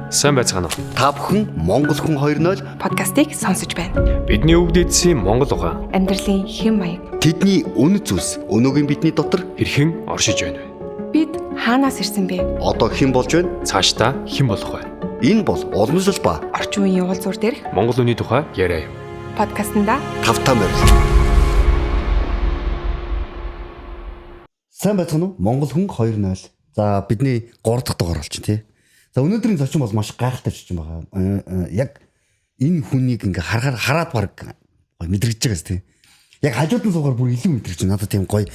Сайн байцгаана уу? Та бүхэн Монгол хүн 2.0 подкастыг сонсож байна. Бидний өвд эдсийн Монгол угаан. Амьдралын хэм маяг. Тэдний үнэт зүйлс өнөөгийн бидний дотор Хэрхэн оршиж байна вэ? Бид хаанаас ирсэн бэ? одоо хэн болж байна? Цаашдаа хэн болох вэ? Энэ бол уламжлал ба Орчин үеийн уулзуур дээрх Монгол хүний тухай яриа юм. подкастнда тавтаа морил. Сайн байцгаана уу? Монгол хүн 2.0. За бидний 3 дахь дугаар болж байна тий. За өнөөдрийн зочин бол маш гайхалтай зочин байгаа. Яг энэ хүнийг ингээ хараад баг мэдрэгдэж байгаас тий. Яг хажууд нь суугаар бүр илүү мэдрэгч. Надад тийм гоё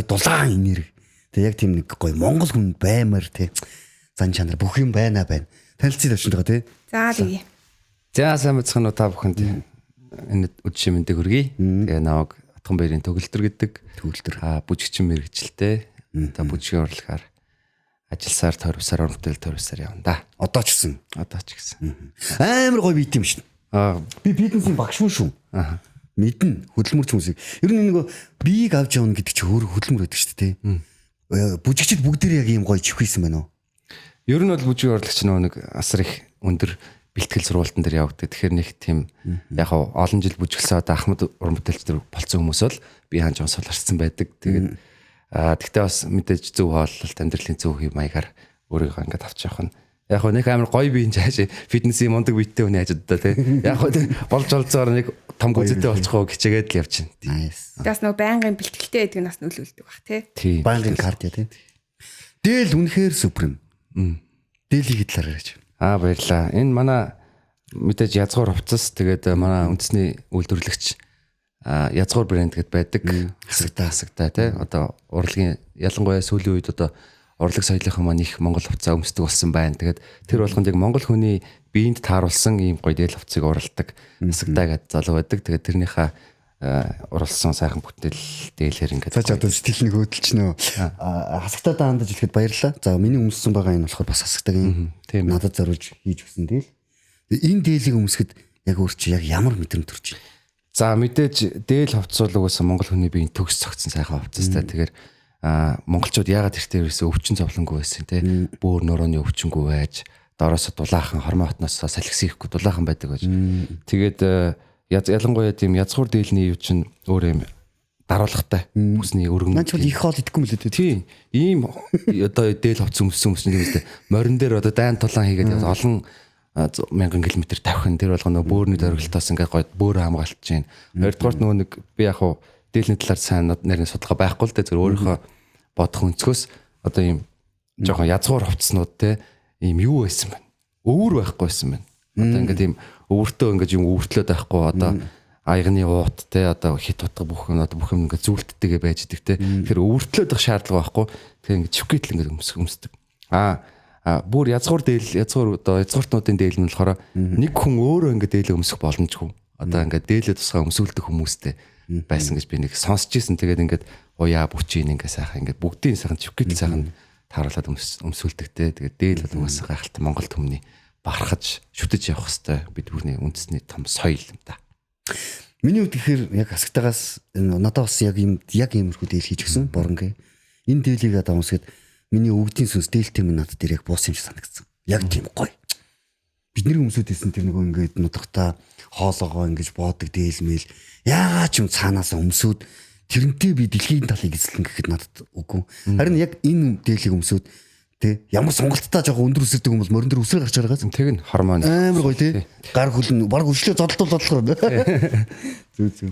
дулаан энерги. Тэгээ яг тийм нэг гоё монгол хүн баймар тий. Зан чанар бүх юм байна. Танилцсан зочин байгаа тий. За тэгье. За сайн бацхан уу та бүхэнд энэ үдшийн мэндийг хүргэе. Тэгээ наваг Атхан баярын төгөлтөр гэдэг бүжигчин мэрэгчлээ. Одоо бүжгийн урлагаар ажилласаар тойрвсаар урмтэл тойрвсаар явна да. Одоо ч гэсэн. Амар гоё бит юм шин. Би фитнесийн багш шүү. Мэднэ хөдөлмөрч хүмүүсийг. Ер нь нэг биеийг авч явна гэдэг чинь өөр хөдөлмөр байдаг шүү дээ. Бүжигчд бүгдээр яг ийм гоё чихвэсэн байна уу? Ер нь бол бүжгийн урлагч нэг асар их өндөр бэлтгэл сургуультан дээр явагддаг. Тэгэхээр нэг тийм яг олон жил бүжиглсэн одоо Ахмад урмтэлч дээр болцсон хүмүүс бол би хаан жоон суларсан байдаг. Тэгээд тэгтээ бас мэдээж зөв хооллолт амьдралын зөв хэв маягаар өөрийгөө ингээд авч явах нь яг нэг амар гоё биеийн цааш фитнесийн мундаг биеттэй хүний хажуудаа тий. Яг болж олцоор нэг том гүзэтэй болчихоо хичээгээд л явж байна. Бас нөгөө байнгын бэлтгэлтэй байдаг нь бас нөлөөлдөг баг тий. Байнгын кардио тий. Дээл үнэхээр супер юм. Дээлийг хэлээрэй гэж. Баярлаа. Энэ манай мэдээж язгуур хувцас тэгээд манай үндэсний үйлдвэрлэгч язгуур брэнд гэдээ байдаг. Хасагтаа тий. Одоо урлагийн ялангуяа сүүлийн үед одоо урлаг соёлынхан маань их монгол хувцас өмсдөг болсон байна. Тэгээд тэр болгонд яг монгол хүний биеинд тааруулсан ийм гоё дээл хувцсыг уралдаг хасагтаа гэдэг залуу байдаг. Тэгээд тэрнийхээ уралсан сайхан бүтээл дээлэр ингээд цааш одоо сэтгэл нэг хөдөлчнөө хасагтаа даандаж хэлэхэд баярлалаа. За миний өмссөн байгаа энэ болохоор бас хасагтаагийн надад зориулж хийж өгсөн дээл. Энэ дээлийг өмсөхөд яг өөр чи яг ямар мэдрэмж төрж байна? За мэдээж дээл хувцас бол угаасаа монгол хүний биеийн төгс цогцсон сайхан хувцастай. Тэгэхээр монголчууд яагаад тэртээ ерөөсөө өвчин зовлонгүй байсан те бөөр нөрөөний өвчнгүй байж доороос дулаахан хормоо хотноос салхисихгүй дулаахан байдаг байж. Тэгээд ялангуяа тийм язгуур дээлний юу чинь өөр юм даруулгатай бүсний өргөн. Наач бол их хоол идэхгүй мөлий дээ. Тийм. Ийм одоо дээл хувцас өмссөн хүмүүс юм дээ. Морин дээр одоо дайн тулаан хийгээд олон мянган километр тавхин тэр болгоно бөөрний дөрвөлтөөс ингээд гой бөөрө хамгаалж чинь. Хоёрдугаарт нөгөө нэг би яг хуу дээлний талаар сайн нарийн судалгаа байхгүй л дээ зөв өөрийнхөө бодох өнцгөөс одоо ийм жоохон язгуур хувцснууд те ийм юу байсан бэ? Өвөр байхгүй байсан байна. Одоо ингээд ийм өвөртөө ингээд юм өвөртлөөд байхгүй одоо аягны уут те одоо хит утга бүх юм ингээд зүйлттэйгээ байж идэг те. Тэгэхээр өвөртлөөд байх шаардлага байхгүй. Тэгэхээр ингээд чивкэтэл ингээд өмсдөг. Бүр язгуур язгууртнуудын дээл нь болохоор нэг хүн өөрөө ингээд дээлээ өмсөх боломжгүй. Одоо ингээд дээлээ тусгай өмсүүлдэг хүмүүстэй байсан гэж би нэг сонсч ийсэн. Тэгээд ингээд уяа бүчийн ингээд сайхан ингээд бүгдийн сайхан чивкэтэл сайхан тааруулаад өмсүүлдэг те. Тэгээд дээл бол угаасаа гайхалтай Монгол хүмүүний барахаж шүтэж явах хэвээр бид бүрний үндэсний том соёл юм да. Миний хувьд тэгэхээр яг хасагтаагаас надад бас яг иймэрхүү дээл хийж өгсөн боронгийн. Энэ дээлийг одоо өмсөд миний өвгдийн сүнс дээлтэй минь надад дээр яг буусан юм шиг санагдсан. Яг тийм гоё. Бидний өмсөдөөсөн тэр нэг ингээд нутагтаа хоолоогоо ингэж боодог дээлмэл яагаад ч юм цаанаасаа өмсөд тэрнтэй би дэлхийн талыг эзлэн гэхэд надад үгүй. Харин яг энэ дээлийг өмсөд тэ ямар сонголттой жоохон өндөр өсөрдөг хүмүүс морин дээр өсрөө гарч байгаагаас тэг нь хормон амар гоё тэ гар хөлн баг өшлөө зодтолдоллохоор зүү.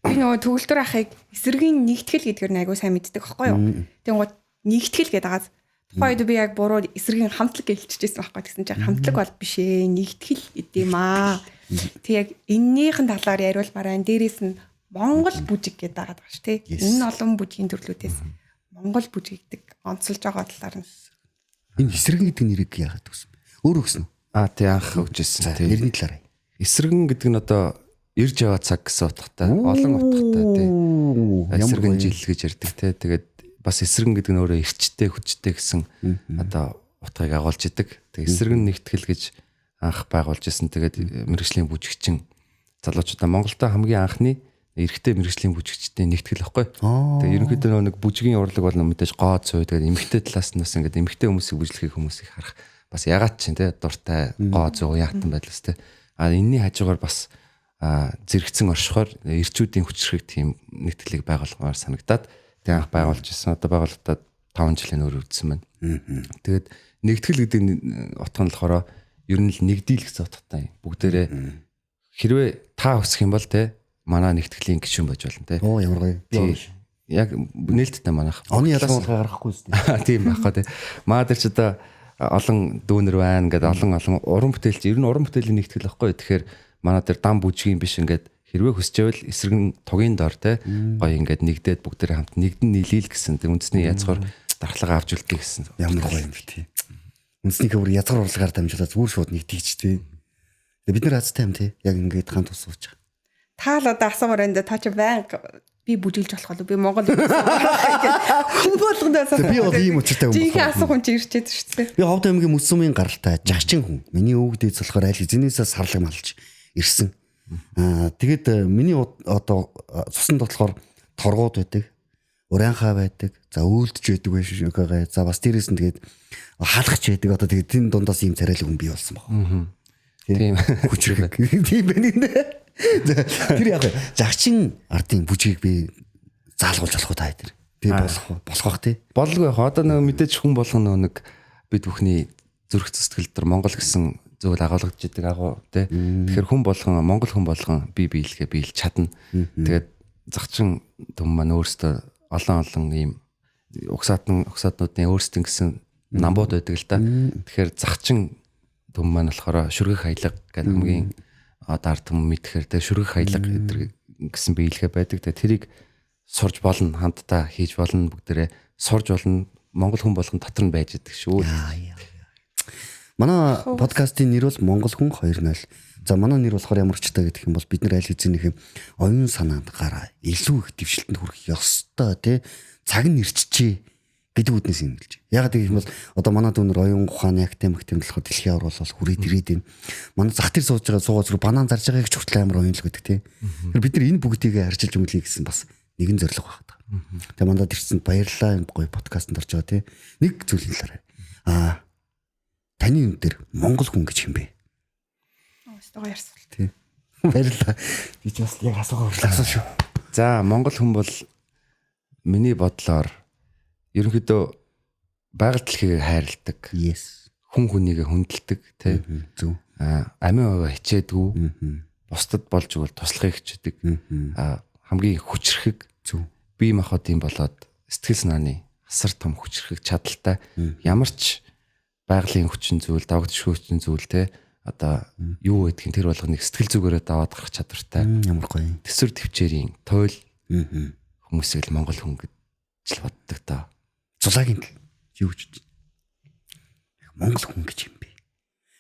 Би нөгөө төгөлтөр ахыг эсэргийн нэгтгэл гэдгээр нь айгуу сайн мэддэг байхгүй юу? Тэгвэл нэгтгэл гэдэг агаад тухайн үед би яг буруу эсэргийн хамтлаг гэлчихсэн байхгүй гэсэн чинь хамтлаг бол биш ээ нэгтгэл гэдэм аа. Тэг яг эннийхэн талаар яриулмаар байна. Дээрээс нь Монгол бүжиг гэдэг агаад байгаа ш тий. Энэ олон бүжгийн төрлүүдээс Монгол бүжиг гэдэг онцолж байгаа талаар нь энэ эсэргэн гэдэг нэрийг яагаад өгсөн бэ? Өөр өгсөн үү? Тий анх өгчээсэн. Тий нэрний талаар. Эсэргэн гэдэг нь одоо ирж яваа цаг гэсэн утгатай олон утгатай тий. Эсэргэн жил гэж ярьдаг тий. Тэгээд бас эсэргэн гэдэг нь өөрөө эрчтэй хүчтэй гэсэн одоо утгыг агуулж идэг. Тэгээд эсэргэн нэгтгэл гэж анх байгуулж исэн. Тэгээд мэргэжлийн бүжигчин залуучуудаа Монголда хамгийн анхны эрэгтэй мэргэжлийн бүжигчдийн нэгтгэл байхгүй. Тэгээ ерөнхийдөө нэг бүжгийн урлаг бол мэдээж гоо цой тэгээд эмэгтэй талаас нь бас ингээд эмэгтэй хүмүүсийг бүжиглэхийг хүмүүс их харах бас ягаад чинь те дуртай гоо зөө яатан байдлаас те. Энэний хажуугаар бас зэрэгцэн оршихоор эрчүүдийн хүчрхэг тийм нэгтгэлийг байгуулмаар санагдаад тэг анх байгуулж ирсэн. Одоо байгууллагатаа 5 жилийн өөр үдсэн байна. Тэгээд нэгтгэл гэдэг утга нь болохоор ер нь л нэгдийл гэсэн утгатай юм. Бүгдээрээ хэрвээ та хүсэх юм бол те манай нэгтгэлийн гишүүн байж болно те. Оо ямар гоё. Яг нээлттэй манайх. Оны ялгаагаа гаргахгүй үстэй. Тийм байхгүй те. Маа дээр ч одоо олон дүүнер байна гэдэг олон уран бүтээлч ер нь уран бүтээлийн нэгтгэл байхгүй. Тэгэхээр манай дээр дан бүжгийн биш ингээд хэрвээ хүсчээвэл эсрэг нь тугийн дор те гоё ингээд нэгдээд бүгдээрээ хамт нэгдэн нийлээл гэсэн тэг үндэсний язгаар дархлага авч үлдээ гэсэн. Ямар гоё юм бэ тий. Үндэснийхээ бүр язгаар урлагаар дамжуулаад зүгээр шууд нэгтгэж тий. Бид нар азтай юм тий. Яг ингээд хамт ус сууж байгаа. Та л одоо асуумаар энэ та чи байнга би бүжиглж болох болов би Монгол хүн болгоноос би бол ийм учиртай хүн. Жинхэнэ асуух хүн чи ирчээд шүү дээ. Би Ховд аймгийн Мөсөмийн гаралтай жагчин хүн. Миний өвөг дээд болохоор аль эзэнээсээ сарлаг малж ирсэн. Тэгээд миний одоо цуснд болохоор торгууд байдаг, урайхаа байдаг, за өөлдөж байдаг байж шүүгээ. За бас дээрээс нь тэгээд хаалгач байдаг. Одоо тэгээд тэн дундаас ийм царайлаг хүн бий болсон баг. Тийм хүчрэг. Тийм байна нэ. Тэр яг жагчин ардын бүжгийг би заалгуулж болох уу та хэд. Би болох бах тий. Болгүй яг одоо нэг мэдээж хүн болгоно нэг бид бүхний зүрх сэтгэл дээр Монгол гэсэн зүйл агуулгадж идэг агуу тий. Тэгэхээр хүн болгон Монгол хүн болгон биелгээ биелж чадна. Тэгээд загчин түм маань өөрөөсөө олон ийм угсаатнуудын өөрсдийн гэсэн намбууд байдаг л да. Тэгэхээр загчин түм маань болохоор шүргэх хаялга гэдэг хамгийн одоо ард түмэн мэдхээр тэ шүргэх хаялга гэсэн биелгээ байдаг. Тэгээ тэрийг сурж болно, хамтдаа хийж болно, бүгдээрээ сурж болно. Монгол хүн болгон дотор нь байж идэг шүү. Манай подкастын нэр бол Монгол хүн 2.0. За манай нэр болохоор ямар ч та гэдэг юм бол бид нар аль хэзээ оюун санаанд гараа илүү их дэвшилтэнд хүрэх ёстой тий. Цаг нь ирчихжээ гэдэг үднээс юм гэлж. Ягаад гэх юм бол одоо манай дүүнэр оюун ухааны академик болохоор дэлхийн аврал бол хүрээд ирээд байна. Манай зах дээр сууж байгаа суугаач руу банан зарж байгааг ч хүртэл амар оюунлаг гэдэг тий. Тэр бид нар энэ бүгдийг харьцуулж өнгөлөе гэсэн бас нэгэн зорилго байна. Тэгээ мандад ирсэн баярлалаа энэ гоё подкастт орж байгаа тий. Нэг зүйлийн талаар таны юм дээр Монгол хүн гэж юм бэ? Гоё ярьсан. Тий. Баярлалаа. Би ч бас яг асуусан шүү. За Монгол хүн бол миний бодлоор ерөнхийдөө байгаль дэлхийг хайрладаг. Yes. Хүн хүнийгээ хүндэлдэг тий. Зөв. Амин овоо хичээдгүй. Бусдад болж өгвөл туслахыг хичээдэг. Хамгийн хүчрхэг зөв. Бие махбодын болоод сэтгэл санааны асар том хүчрхэг чадaltaй. Ямар ч байгалийн хүчин зүйл, давагдшгүй хүчин зүйл те одоо юу гэдгийг тэр болгоныг сэтгэл зүгээрээ даваад гарах чадвартай. Ямар гоё. Тэсвэр төвчээрийн тойл хүмүүсийг л Монгол хүн гэж л боддог та. Зулагийн юу гэж Монгол хүн гэж юм бэ?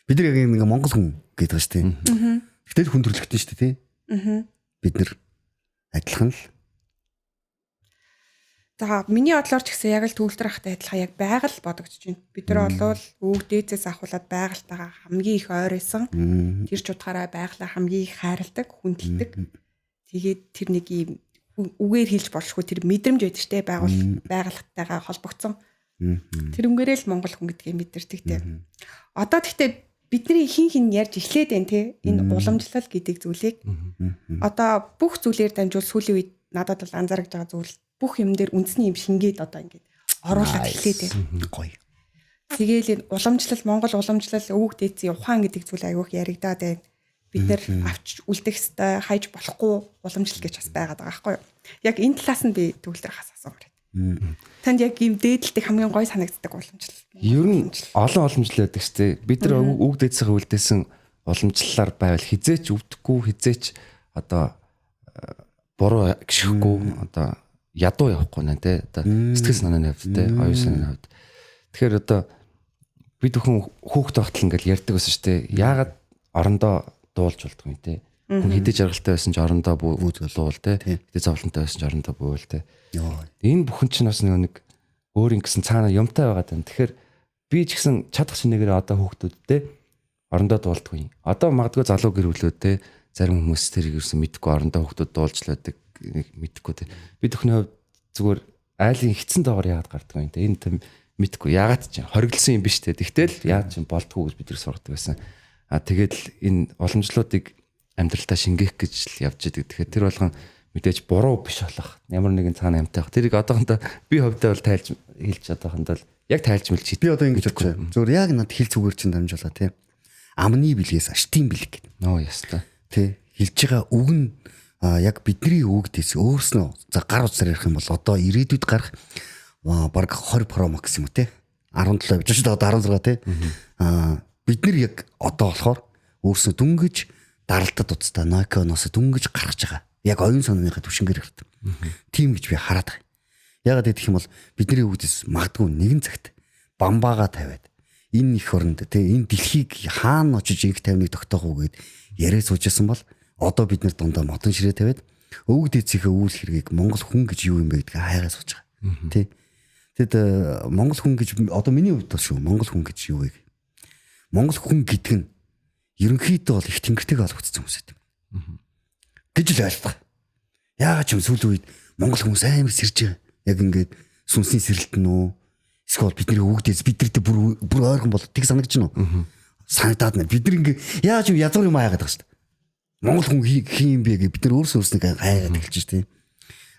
Бид нар яг ингэ Монгол хүн гэдэг ба шүү дээ. Гэтэл хүн төрлөختөн шүү дээ тий. Бид нар адилхан л. За миний бодлоор ч гэсэн яг л төвлөр ахтай адилхан яг байгаль бодогдож байна. Бид нар болвол өвөг дээдээс ахуулаад байгальтайгаа хамгийн их ойрсон. Тэр ч утгаараа байгалаа хамгийн их хайрладаг, хүндэлдэг. Тэгээд тэр нэг юм үгээр хэлж болшгүй тэр мэдрэмж байдаг штэ байгальтайгаа холбогдсон. Тэр өнгөрөө л Монгол хүн гэдгийг мэдэрдэг те. Одоо тэгтээ бидний хин ярьж эхлээд байна те. Энэ уламжлал гэдэг зүйлийг. Одоо бүх зүйлээр дамжуул сүүлийн үед надад бол анзаарч байгаа зүйл бүх юм дээр үндэсний юм шингээд одоо ингээд оруулаад эхлээд байна. Гоё. Тэгээл энэ уламжлал Монгол уламжлал өвөг дээдсийн ухаан гэдэг зүйл аягүй яригадаад байна. Бид нэр авч үлдэх хэвээр хайж болохгүй уламжлал гэж бас байгаад байгаа байхгүй юу? Яг энэ талаас нь би төгөлдөр хас асуумаар байна. Танд яг ийм дээдлэлтэй хамгийн гой санагддаг уламжлал. Ер нь олон уламжлал байдаг шүү дээ. Бид нар үг дээдсээ үлдээсэн уламжлалаар байвал хизээч өвдөхгүй, хизээч одоо буруу гიშхгүй одоо ядуу явахгүй нэ тэ одоо сэтгэл санааны хувьд тэ оюун санааны хувьд. Тэгэхээр одоо бид бүхэн хүүхд тогтол ингээл ярьдаг байсан шүү дээ. Яагаад орондоо дуулж болдго юм те. Хүн хідэж жаргалтай байсан ч орондоо буулвал те. Хідэж зовлонтой байсан ч орондоо буувал те. Энэ бүхэн чинь бас нэг өөр ингэсэн цаана юмтай байгаа юм. Тэгэхээр би ч гэсэн чадах шинээр одоо хүүхдүүдтэй орондоо дуулдаг юм. Одоо магадгүй залуу гэр бүлүүд те зарим хүмүүс тэрийг юусэн мэдгүй орондоо хүүхдүүд дуулж л байдаг мэдхгүй те. Би төхний хувьд зүгээр айлын хитсэн доогоор яагаад гардаг юм те. Энэ мэдгүй яагаад ч хориглосон юм биш те. Тэгтэл яаж ч болдгоо гэж бид нар сургадаг байсан. Тэгээд л энэ уламжлалуудыг амьдралтаа шингээх гэж л явж идэг. Тэгэхээр тэр болгон мэдээж буруу биш болох. Ямар нэгэн цаана амтай байх. Тэрийг одоохондоо би хувьдаа бол тайлж хэлж одоохондоо яг тайлж мэлж Би одоо ингэж бодож байна. Зүгээр яг над хэл зүгээр чинь дамжуулаа тий. Амны бэлгээс аштын бэлэг гэдэг. нөө яста. Тий. Хэлж байгаа үг нь яг бидний үгдээс өөрснөө за гар утсаар ярих юм бол одоо ирээдүйд гарах баг 20 Pro Max юм уу тий. 17 явж байгаа одоо 16 тий. Бид нар яг одоо болохоор өөрснөө дүнгэж даралтад уцтай Nokia-ноос дүнгэж гаргаж байгаа. Яг оюун санааныхаа түвшингээр ирдэг. Тийм гэж би хараад байгаа. Ягаад гэх юм бол бидний үгдээс магадгүй нэгэн цагт бамбаага тавиад энэ их оронд тий энэ дэлхийг хаана очиж инх тавныг тогтоох уу гэд яриа суужсэн бол одоо бид нар дундаа мотон ширээ тавиад өвөг дээцийнхээ үйл хэргийг монгол хүн гэж юу юм бэ гэдгийг хайгаа сууж байгаа. Тий. Тэгэд монгол хүн гэж одоо миний хувьд бол шүү монгол хүн гэж юу вэ? Монгол хүн гэдэг нь ерөнхийдөө бол их тэнгэртэйг олгогдсон хүмүүс гэдэг. Гэж л ойлгох. Яагаад ч юм сүүлийн үед монгол хүмүүс амар сэрж байгаа. Яг ингээд сүнсний сэрэлтэн үү? Эсвэл бидний үгдээс бидэрт бүр ойрхон бол тийг санагдаж байна уу? Санагдаад байна. Бид нар ингээд яаж юм язгуур юм аяагаад байгаа шүү дээ. Монгол хүн хин юм бэ гэ бид нар өөрсдөө хайгаад эхэлж шүү дээ.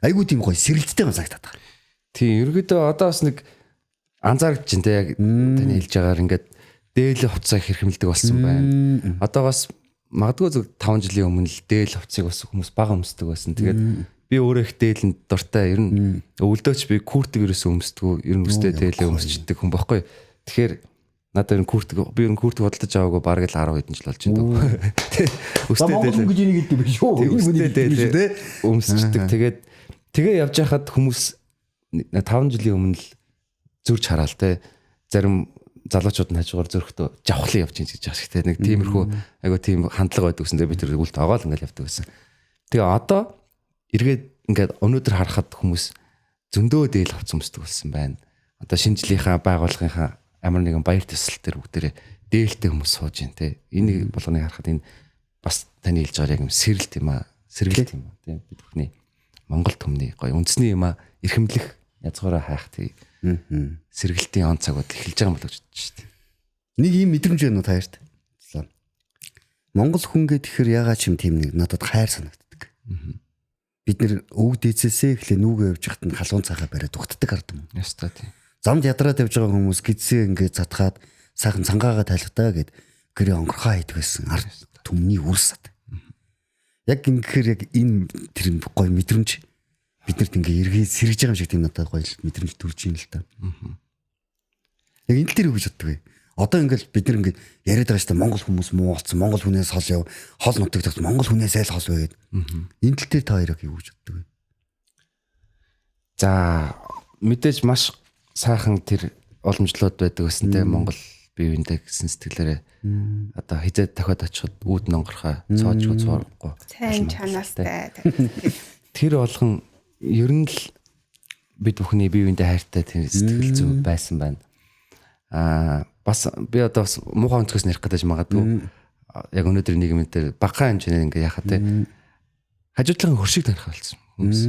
Айгуу тийм гоё сэрэлттэй юм санагдаад байгаа. Тийм ерөөдөө одоо бас нэг анзаарч чинь те яг таны хэлж байгаагаар ингээд дээл хувцас хэрхэмлдэг болсон байна. Одоо бас магадгүй зөв 5 жилийн өмнө л дээл хувцсыг бас хүмүүс бага өмсдөг байсан. Тэгээд би өөрөө их дээлэнд дуртай. Ер нь өвлдөөч би куртэг ерөөсөө өмсдөггүй. Ер нь өстэй дээлээ өмсчихдээ хүн байхгүй. Тэгэхээр надад ер нь би ер нь куртэг бодлож аваагүй бараг л 10 хэдэн жил болж байна. Өстэй дээлээ гэж энийг гэдэг биш шүү. Өстэй дээлээ өмсчихдээ тэгээ явж байхад хүмүүс 5 жилийн өмнө л зурж хараал те. Зарим залуучууд нь хажуугаар зөрөхдөө жавхлан явж ин гэж байгаа шиг те. Нэг тиймэрхүү айгу тийм хандлага байдаг гэсэн. Би тэр үлд огаал ингээл явдаг гэсэн. Тэгээ одоо эргээд ингээд өнөөдөр харахад хүмүүс зөндөө дээл хувц өмсдөг болсон байна. Одоо шинэ жилийнхаа байгууллагынхаа амар нэгэн баяр төсөл төр бүгдээрээ дээлтэй хүмүүс сууж байна те. Энийг болгоныг харахад энэ бас таны хэлж байгаа яг юм сэрэлт юм аа. Сэргэлт юм аа те. Бид бүхний Монгол түмний гоё үндэсний юм аа эрхэмлэх язгуураа хайх тий. Сэргэлтийн он цагууд эхэлж байгаа юм болов ч шүү дээ. Нэг юм мэдрэмж байна уу таарт? Монгол хүн гэхээр ягаад ч юм тийм нэг надад хайр санагддаг. Бид нэр өвөг дээцээсээ эхлээ нүгөө явж хат нь халуун цаахаа бариад угтдаг ард юм. Ястаа тий. Замд ядраад явж байгаа хүмүүс гидсээ ингээд задгаад сайхан цангаагаа тайлхтаа гэд гэрээ онгорхоо хийдэг байсан ард түмний үрсад. Яг ингэхээр яг энэ тэр гоё мэдрэмж биднэрт ингээ эргээд сэрэж байгаа юм шиг тийм надад гоё мэдрэмж төрж ийн л та. Яг энэ л тэр үгж боддог бай. Одоо ингээл бид нар ингээ яриад байгаа шүү дээ монгол хүмүүс муу болсон. Монгол хүнээс хол яв. Хол нутаг тагс монгол хүнээс айл хол байгээд. Энэ л тэр та хоёрыг юу гэж боддог вэ? За мэдээж маш сайхан тэр уламжлалууд байдаг гэсэнтэй Монгол бие биендээ гэсэн сэтгэлээрээ одоо хизээд дахиад очиход үүд нонгорхоо цоожгүй цуурахгүй. Сайн чанаастай. Тэр болгон ер нь л бид бүхний бие биендээ хайртай тэр сэтгэл зүй байсан байна. Бас би одоо бас муухай өнцгөөс нэрх гэж магадгүй. Яг өнөөдөр нийгэмд дээр багахан хэмжээгээр ингээ яхаа те хажуудлагын хөршиг таних болсон хүмүүс.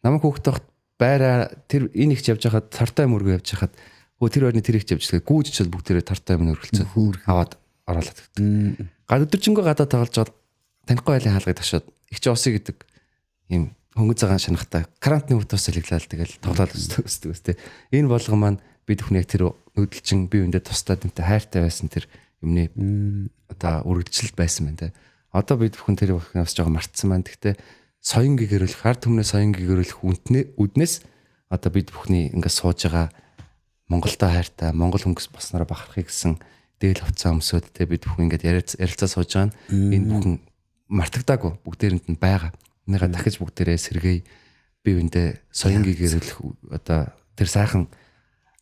Намайг хөөхтэй байраа тэр энэ ихч явж хахад тартай мөргөө явж хахад тэр хоёрны тэр ихч явж байгаа гүүж чил бүгдээрээ тартай юм өргөлцөө аваад оруулаад өгдөг. Гад өдөржингөө гадаа тоглож байгаа танихгүй байлын хаалгыг ташаад ихч усыг гэдэг юм хөнгө цагаан шанахтай карантины үр тус хэлгэлээ тэгэл тоглоод өсдөг өстэй. Энэ болгон маань бид бүхний яг тэр нүүдэлчин бие биендээ тусдаа тэнтэй хайртай байсан тэр юмны одоо үргэлжлэлт байсан байна те. Одоо бид бүхэн тэр бас жоохон мартсан байна. Гэхдээ соён гэгэрүүлэх ард түмний соён гэгэрүүлэх үднээс одоо бид бүхний ингээд сууж байгаа Монголтой хайртай Монгол хөнгөс боснараа бахархыг гэсэн дээл хувцас өмсөд те бид бүхэн ингээд ярилцаа сууж байгаа нь энэ бүхэн мартагдаагүй бүгдээрэнд нь байгаа. Энийгээ дахиж бүгдээрээ сэргээе бие биендээ соён гэгэрүүлэх одоо тэр сайхан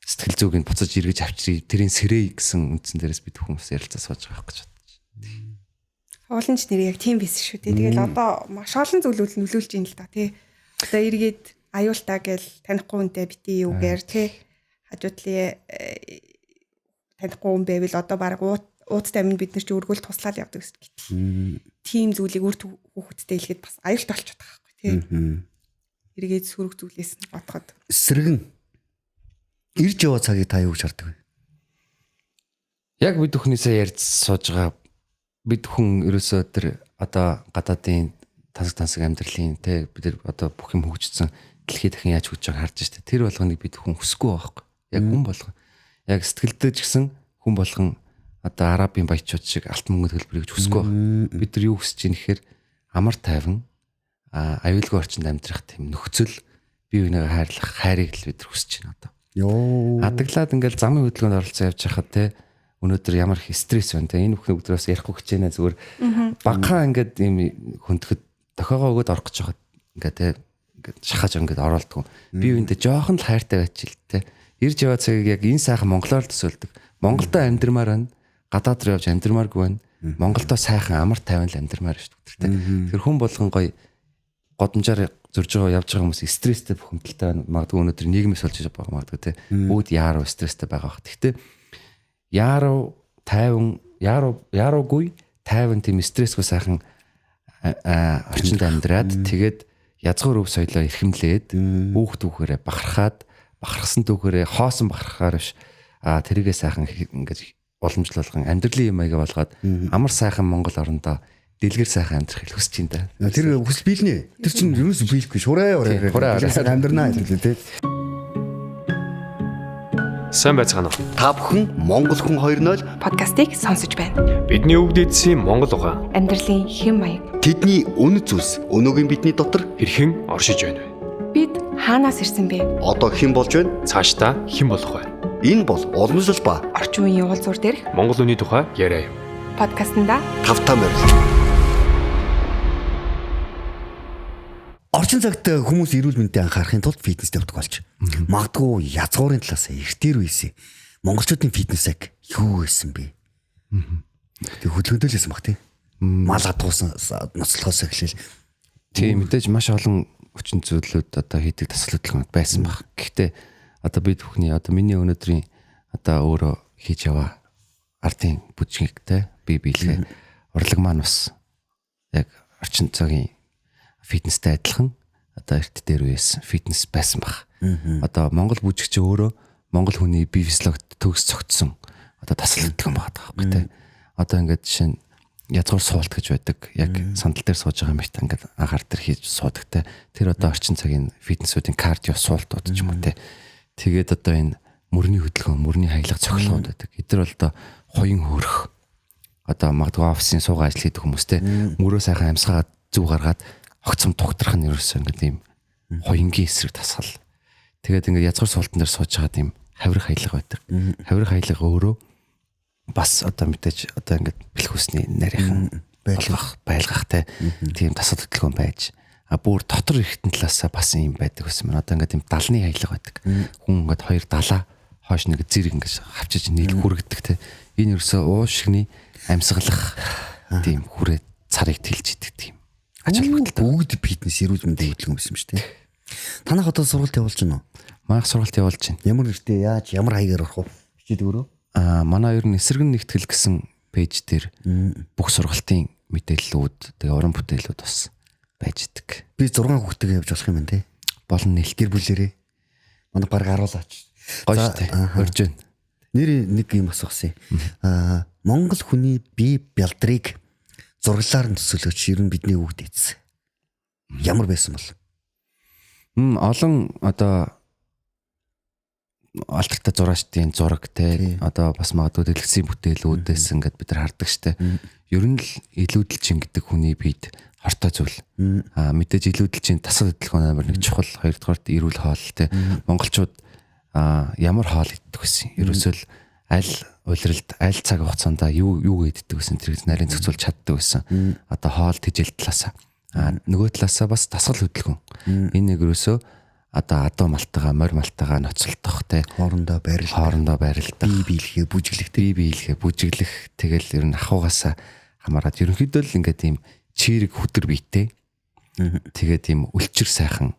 сэтгэл зүгийг буцаж эргэж авчирыг тэрийн сэрээ гэсэн үндсэн дээрээс бид хүмүүс ярилцаа сууж байгаа гэж бодчих. Ууланч нэр яг тийм байсан шүү дээ. Тэгэл одоо маш олон зүйлүүд нөлөөлж ийн л та тий. Одоо эргээд аюултаа гэл танихгүй хүнтэй битгий юугээр тий. Хажуудлын танихгүй хүн байвал одоо баг ууцтай амин бид нар ч өргөл туслаад явдаг гэсэн. Тийм зүйлийг үр хүүхэдтэй хэлэхэд бас аюултай болчиход байгаа байхгүй тий. Эргээд сөрөг зүйлээс нь бодоход эсрэгэн Ирж яваа цагийг та юу гэж хардаг вэ? Яг бид бүхнээсээ ярьж сууж байгаа бид хүн ерөөсөө тэр одоо гадаадын тансаг амьдралын те бид нар одоо бүх юм хөгжсөн дэлхий дахин яаж хөгжиж байгааг харж штэ. Тэр болгоныг бид хүн хүсэхгүй байхгүй. Яг хүн болгон. Яг сэтгэлдээ ч гэсэн хүн болгон одоо арабын баячууд шиг алт мөнгө төлбөрийг хүсэхгүй байх. Бид нар юу хүсэж ийм гэхээр амар тайван аюулгүй орчинд амьдрах тийм нөхцөл бие биенээ хайрлах хайрыг л бид нар хүсэж байна одоо. Йоо. Адаглаад ингээл замын хөдөлгөөнд оролцсон явж байхад те өнөөдөр ямар их стресс байна те энэ бүхэн өдрөөс ярихгүй гэж байна зүгээр багахан ингээд ийм хөндөд дохоогоо өгөөд орох гэж байхад ингээд те ингээд шахаж ингээд оролдгоо бие биендээ жоохон л хайртай байчил те ирж яваа цагийг яг энэ сайхан монголоор төсөөлдөг. Монголдо амьдрмаар байна. Гадаад руу явж амьдрмааргүй байна. Монголдо сайхан амар тайван л амьдрмаар шүү дээ те. Тэгэхээр хүн болгон гоё годамжаар зурж байгаа явж байгаа хүмүүс стресстэй бухимдалтай байна. Магадгүй өнөөдөр нийгмээс болж байгаа магадгүй те. Бүгд яаруу стресстэй байгаа бах. Гэхдээ яаруу тайван яаруугүй тайван тийм стрессгүй сайхан орчинд амьдраад тэгээд язгуур өв соёлоо эрхэмлээд хүүхд түүхээрээ бахархсан түүхээрээ хоосон бахархаар биш тэрийгээ сайхан ингэж уламжлуулган амьдралын юм аяга болгоод амар сайхан Монгол орондоо дэлгэр сайхан амьдрахыг хүсэж байна да. Тэр хүсэл биелнэ. Тэр чинь юу ч биелэхгүй шураа амьдрнаа хэлээ тий. Сайн байцгаана уу? Та бүхэн Монгол хүн 2.0 Подкастыг сонсож байна. Бидний өвд эдсийн Монгол ухаан Амьдралын хэм маяг. тэдний үнэт зүйлс өнөөгийн бидний дотор хэрхэн оршиж байна вэ? Бид хаанаас ирсэн бэ? одоо хэн болж байна? Цаашдаа хэн болох вэ? Энэ бол уламжлал ба Орчин үеийн уулзвар дээрх Монгол хүний тухай яриа юм. подкастнда тавтаа морил. Орчин цагт хүмүүс эрүүл мэндэд анхаарахын тулд фитнест явдаг болж. Магадгүй язгуурын талаас эртээр үеэсээ монголчуудын фитнесийг юу гэсэн бэ? Тэг хөдөлгөөнтэй л байсан баг тий. Мал адгуусан ноцлохоос эхлээл. Тийм мэдээж маш олон хүчин зүйлүүд одоо хийдэг тасал хөдөлгөөнд байсан баг. Гэхдээ одоо бид бүхний одоо миний өнөөдрийн одоо өөрөө хийж яваа ардын бүжгийг те бие биелэхэ урлаг маань бас яг орчин цагийн фитнестэй адилхан одоо эрт дээр үеэс фитнес байсан баг. Одоо Монгол бүжигч өөрөө Монгол хүний бие физиологид төгс цогцсон одоо тасал хөдөлгөөн байгаа байхгүй те. Одоо ингээд жишээ нь язгуур суулт гэж байдаг. Яг сандал дээр сууж байгаа мэт ингээд агаар дээр хийж суудаг те. Тэр одоо орчин цагийн фитнесүүдийн кардио суултууд ч юм уу те. Тэгээд одоо энэ мөрний хөдөлгөөн, мөрний хаялга цохилгууд байдаг. Эдгээр бол одоо хоён хөрөх одоо магадгүй офисын суугаа ажил хийдэг хүмүүс те. Мөрөө сайхан амьсгаа зүг гаргаад огцом тугтрах нь ерөөсөө ингээд ийм хоёнгийн эсрэг тасгал. Тэгээд ингээд язгуур суултан дээр сууж байгаа тийм хавирах хаялга байдаг. Хавирах хаялга өөрөө бас одоо мэдээж одоо ингээд бэлх усны нарийнхан байлгах те тийм тасал хөдөлгөөн байж бүр дотор эрэхтэн талаас бас юм байдаг гэсэн мэн. Одоо ингээд тийм далны хаялга байдаг. Хүн ингээд хоёр далаа хойш нэг зэрэг ингээд хавчиж нийл хүрэгдэг те. Энэ ерөөсөө уушгины амьсгалах тийм хүрээ царыг тэлж идэг тийм. Ажил бүтэлтэй. Бүгд фитнес эрүүл мэндийн хөдөлгөөн байсан шүү дээ. Танах одоо сургалт явуулж байна уу? Манайх сургалт явуулж байна. Ямар нэртэй яаж ямар хаягаар орох вэ? Хичээдэг өрөө? Манай ер нь эсрэгэн нэгтгэл гэсэн пэйж дээр бүх сургалтын мэдээллүүд тэгээ уран бүтээлүүд бас байж идэг. Би 6 хүүхдтэйгээ явж болох юм байна те. Болон нэлт Гэр бүлэрээ. Манай баг харуулаач. гоё шүү дээ. Орж байна. Нэр нэг юм асуусан. Монгол хүний бие бялдрыг зураглаар нь төсөөлөж ер нь бидний өвд эцсэн. Ямар байсан бол? Олон одоо алтартай зураачдын зураг те одоо бас магадгүй дэлгэцийн бүтээлүүдээс ингээд бид нар хардаг штэ. Ер нь л илүүдэлчин гэдэг хүний биед хортой зүйл. Мэдээж илүүдэлчин тасал хөдөлгөөн номер 1 чухал, хоёрдугаарт эрүүл хоол те. Монголчууд ямар хоол иддэг гэсэн. Ерөөсөө л аль улиралд аль цаг хугацаанд юу иддэг гэсэн тэрийг нарийн зохицуулж чаддаг байсан. Одоо хоол тэжээл талаас нөгөө талаасаа бас тасгал хөдөлгөөн. Энэ нэг ерөөсөө одоо адуу малтайгаа морь малтайгаа ноцолдох те Хоорондоо байрлалдаг. Бие биелэхээ бүжиглэх тэгэл ер нь ахуйгаасаа хамаарат ерөнхийдөө л ингээд ийм чирэг хүтэр биетэй. Тэгээд ийм өлчир сайхан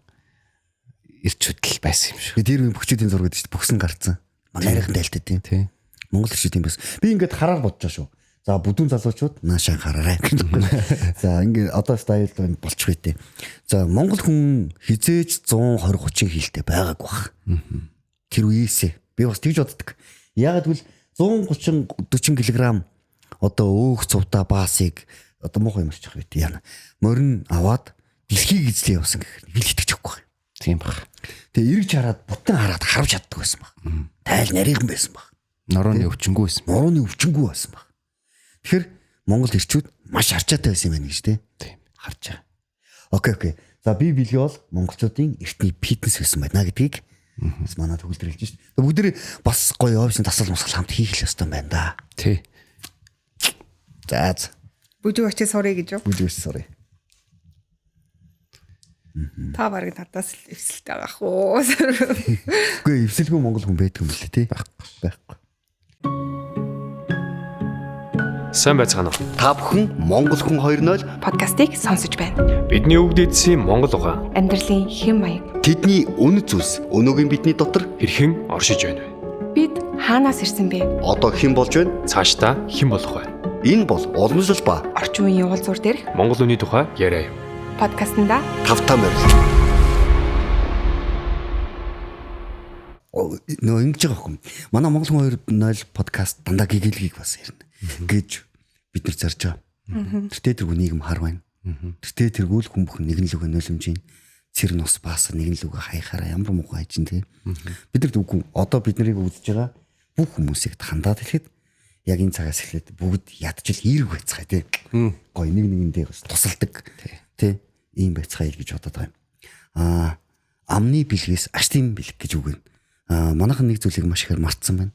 ирч хөдөл байсан юм шиг. Тэр үе бөхчүүдийн зураг гэдэг чинь бөхсөн гарцсан. Манайхан тайлтай тийм. Тий. Монгол ирчүүд юм байсан. Би ингээд хараар бодож шүү. За бүдүүн залуучууд наашаа хараарай. За ингээд одоо стайл болчих үедээ. За Монгол хүн хизээж 120-30 хийлтэй байгаагүй бах. Тэр үеэсээ Би бас тэгж боддог. Ягаад гэвэл 130 40 кг одоо өөх цувтаа баасыг одоо муухай юмарч явах үед яана. Морин аваад дэлхийг эзлээ явсан гэхээр хэл итгэж өгөхгүй. Тийм баг. Тэгээ эргэж хараад бутан хараад харж чаддаг байсан баг. Тайл нарийнхан байсан баг. Норооны өвчнгүү байсан. Нурууны өвчнгүү байсан баг. Тэгэхээр Монгол ирчүүд маш харчаатай байсан юм байна гэж тийм харж байгаа. Окей. За би билгээ бол монголчуудын эртний фитнес байсан байна гэдгийг бас манай төгөлдөр хэлж шээ. Бүгдээ бас гоё офисын тасал масгал хамт хийх л ёстой юм байна да. Тий. За. Бүжиг очиж сурыг гэж юу? Бүжигс sorry. Та барыг надаас эвсэлтэй байх уу? Үгүй эвсэлгүй монгол хүн байдаг юм лээ тий. Байхгүй. Сайн байцгаана уу? Та бүхэн Монгол хүн 2.0 Подкастыг сонсож байна. Бидний өвд эдсийн Монгол ухаан Амьдралын хэм маяг. тэдний үнэт зүйлс өнөөгийн бидний дотор хэрхэн оршиж байна вэ? Бид хаанаас ирсэн бэ? одоо хэн болж байна? Цаашдаа хэн болох вэ? Энэ бол уламжлал ба Орчин үеийн уулзуур дээрх Монгол үний тухай яриа юм. подкастнда тавтаа морил. Нөө ингэж байгаа юм. Манай Монгол хүн 2.0 подкаст дандаа гэгээлгийг бас ярина гэж бид нар зарж байгаа. Тэртээ тэргүй нийгэм хар байна. Тэртээ тэргүүл хүн бүхэн нэгэн лүгэ нулимжийн цэр нус баасаа нэгэн лүгэ хаяхаараа ямар муухай хайж ин тэ. Бид нар үгүй одоо бид нарыг үзэж байгаа бүх хүмүүсийг хандаад хэлэхэд яг энэ цагаас эхлээд бүгд ядчил эерэг байцгаа тий. Гой нэг нэгэндээ бас тусалдаг тий. Ийм байцгаа ил гэж бодоод байгаа юм. Амны бэлгээс аштын бэлэг гэж үг байна. Манайхан нэг зүйлийг маш ихээр мартсан байна.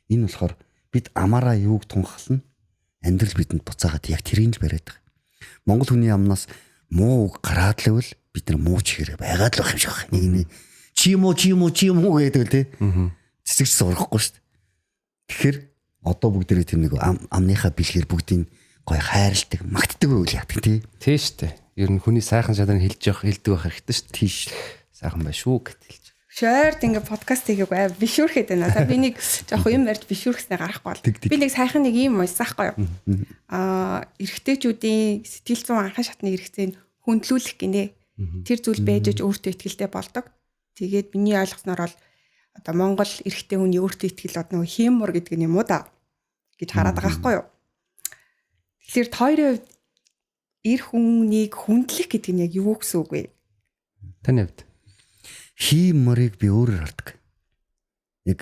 Энэ болохоор бид амаараа юуг тунхаглана амьдрал бидэнд буцаагаад яг тэрийг л бариад байгаа. Монгол хүний амнаас муу үг гараад л байвал бид нар муу чихээр байгаад л байх юм шиг байна. Нэг чи юм уу гэдэг л тий. Цэцэгч сурахгүй шүү дээ. Тэгэхээр одоо бүгдээрээ тийм нэг амныхаа бэлгээр бүгдийн гой хайрладаг, магтдаг үйл яадаг тий. Тий штэ. Ер нь хүний сайхан чадрыг хэлдэг байх хэрэгтэй шүү дээ. Тийш. Сайхан бай шүү гэж хэлж. шорт ингээ подкаст хийгээг бай бишүүрхэд байна. За би нэг жоох юм ярьж бишүүрхснээ гарахгүй бол. Би нэг сайхан нэг юм унсаахгүй юу. Эрэгтэйчүүдийн сэтгэл зүйн анхан шатны хэрэгцээг хөндлүүлэх гинэ. Тэр зүйл байж өөртөө ихтэй болдог. Тэгээд миний ойлгосноор бол одоо Монгол эрэгтэй хүний өөртөө итгэл одоо нөгөө хиймор гэдэг юм уу да гэж хараад байгаа байхгүй юу. Тэгэхээр тойрын хувьд эр хүнийг хүндлэх гэдэг нь яг юу гэсэн үг вэ? Таны хувьд хийморыг би өөрөөр хардаг. Яг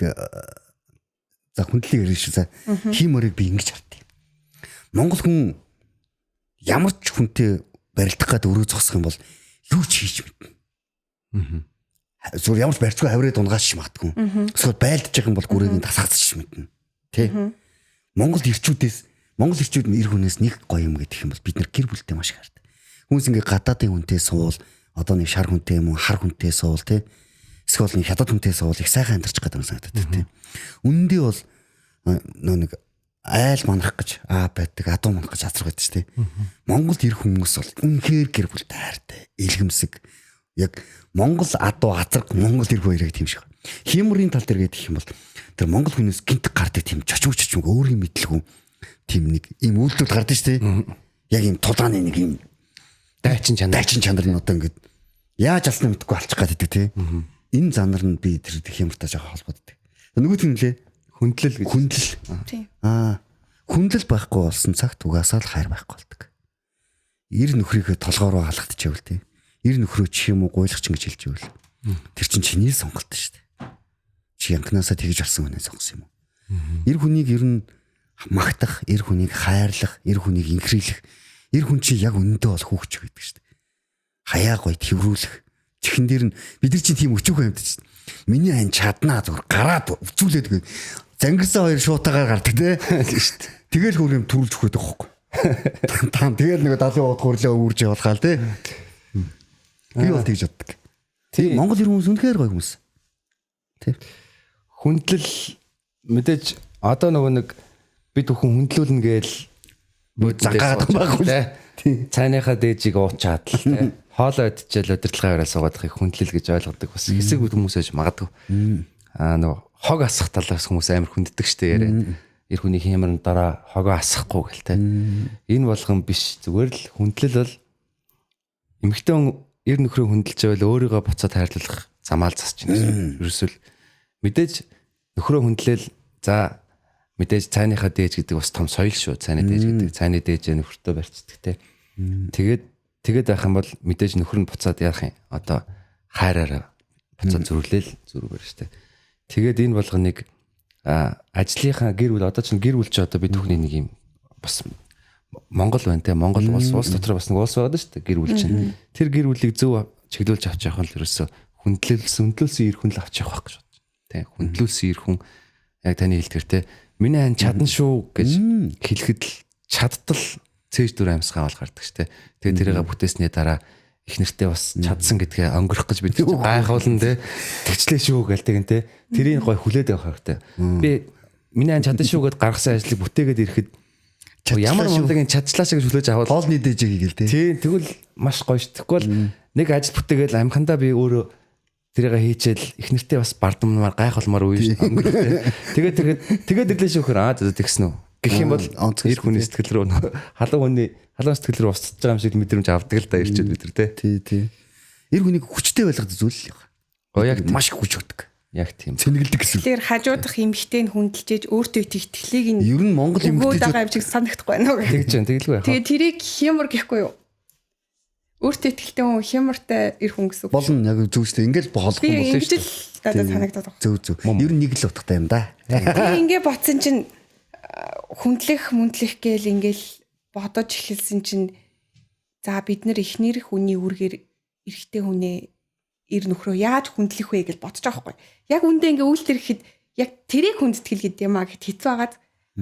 за хүндлийг ярьж шүү. Хийморыг би ингэж харддаг. Монгол хүн ямар ч хүнтэй барилдах гээд өрөө зогсох юм бол юу ч хийж мэднэ. Зүгээр ямар ч барьцгүй хавраад унгааш магтгүй. Эсвэл байлдаж байгаа юм бол гүрээгийн тасгацч мэднэ. Тэ? Монгол ирчүүд эр хүнээс нэг гоё юм гэдэг юм бол бид нар гэр бүлтэй маш их хардаг. Хүмүүс ингээ гадаадын хүнтэй суул, одоо нэг шар хүнтэй юм уу, хар хүнтэй суул тэ. Эсвэл нэг хятад хүнтэй суул их сайхан амьдарч байгаа юм санагдаад тэ. Үнэндээ бол нэг айл манах гэж байдаг, адуу манах гэж азар байдаг шүү дээ. Монгол эр хүмүүс бол үнэхээр гэр бүлтэй хайртай, илгэмсэг. Яг Монгол адуу азарг Монгол эр хоёрыг тийм шиг. Хийморын тал дээр гэдэг юм бол тэр монгол хүнээс гинт гардаг тийм чочмч өөрийн мэдлгүй тийм нэг ийм үйлдэл гардаг шүү дээ. Яг ийм тулгааны нэг ийм дайчин чанар нь одоо ингээд яаж алснаа мэдэхгүй алчих гаддаг тий. Энэ занар нь би тэр хиймортай жоо холбогддог. Нөгөөх нь лээ хүндлэл. Хүндлэл байхгүй болсон цагт угаасаа л хайр байхгүй болдог. Ир нөхрийнхөө толгоор руу халахдчихвэл тий. Ир нөхрөө чи юм уу гуйлах ч ингэж хэлж ивэл тэр чинь чиний сонголт шүү дээ. Чи янкнаасаа тэгж алсан хүнээ сонгосон юм уу? Ир хүнийг ер нь магтах, ир хүнийг хайрлах, ир хүнийг инхрийлэх, ир хүн чи яг үнэндээ бол хүүхч гэдэг шүү дээ. Хаяа гоё тэрврүүлэх. Чихэн дээр нь бид нар чинь тийм өчөөхөө амьд шүү дээ. Миний ань чаднаа зүгээр гараад өвчүүлээд гээд зангирсан хоёр шуутагаар гардаг те. шүү дээ. Тэгэл хөр юм төрүүлж өгөх байхгүй. Тэгэл нэг 70 удаа хурлаа өвөрж явуулахаа л те. Би бол тэгж боддог. Тийм Монгол ир хүмүүс үнэхээр гоё хүмүүс. Тий. хүндлэл мэдээж одоо нөгөө нэг бид бүхэн хүндлүүлнэ гээл заггаад байгаа юм тий. Цайныхаа дээжийг уучаад л тий. Хоолоо идчихэл удирдлагын аваад суугаадахыг хүндлэл гэж ойлгодог бас хэсэг хүмүүс аж магадгүй. Нөгөө хог асах талаас хүмүүс амар хүнддэг штэ яриа. Эр хүний хиймэрн дараа хогоо асахгүй гэл тий. Энэ болгон биш зүгээр л хүндлэл бол эмэгтэй эр нөхрөө хүндэлж байвал өөрийгөө буцаад хайрлуулах замаал засч байна. Ерөөсөл мэдээж нөхрөө хүндлээл за мэдээж цайныхаа дээж гэдэг бас том соёл шүү. Цайны дээж гэдэг. Цайны дээж нөхөртөө барьцдаг те. Тэгээд байх юм бол мэдээж нөхөр нь буцаад яах юм? Одоо хайраараа буцаад зөрүүлээл зүрүүгээр штэ. Тэгээд энэ болгоныг ажлынхаа гэр бүл одоо чинь гэр бүл чи одоо бид бүхний нэг юм бас Монгол байна те. Монгол улс дотор бас нэг улс байгаа шүү дээ гэр бүл чинь. Тэр гэр бүлийг зөв чиглүүлж авч явах нь ерөөсө хүндлүүлсэн ир хүн л авч явах гэж бодож. Тэ хүндлүүлсэн ир хүн яг таны хэлдгэр те. Миний ань чадна шүү гэж хэлэхэд л чадтал цээж дүр амьсгаа бол гардаг штэ. Тэгээд тэрийг бүтээсний дараа их нэртэй бас чадсан гэдгээ өнгөрөх гэж бид гайхуулна те. Тэгчлээ шүү гээл тэгэн те. Тэрийг гой хүлээд явах хэрэгтэй. Би миний ань чадна шүү гэд гаргасан ажлыг бүтээгээд ирэхэд ямар мундаг чадчлаа шиг хүлээж аваад хоолны дэж гээл те. Тийм тэгвэл маш гоё ш. Тэгвэл нэг ажил бүтээгээл амхандаа би өөрөө тэрийг хийчихэл их нэртэй бас бардамнаар гайхалмаар үе ш. Тэгээд ирлээ шүүхэр тэгсэн үү. Гэх юм бол ир хүний сэтгэл рүү халуун сэтгэл рүү устж байгаа юм шиг мэдрэмж авдаг л да ирчээд бид нар тий. Ир хүнийг хүчтэй байлгах зүйл л яг маш их хүч өгдөг. Яг тийм. Цэнгэлдэг гэсэн. Тэгэхээр хажуудах эмгтэн хүндэлжээж өөртөө итгэлийг нь ер нь Монгол эмгтэн байгаа юм шиг санагдахгүй байна уу? Тэгж जैन тэгэлгүй яах вэ? Тэгээ тэрийг хямар гэхгүй юу? Өөртөө итгэлтэй хүн хямартай ир хүн гэсэн үг. Болно яг зөв шүү дээ. Ингээл боолох юм болно шүү дээ. Надад санагдаад байна. Зөв. Ер нь нэг л утгатай юм да. Тэгээ ингээ ботсон чинь хүндлэх гээл ингээл бодож эхэлсэн чинь за бид нар эхнэр хүний үргээр эрэгтэй хүнээ ир нөхрөө яаж хүндлэх вэ гэж бодож байгаа байхгүй. Яг үндэ ингээ үйлдэл ирэхэд яг тэрийг хүндэтгэл гэдэг юм а гэд хэцүү байгаад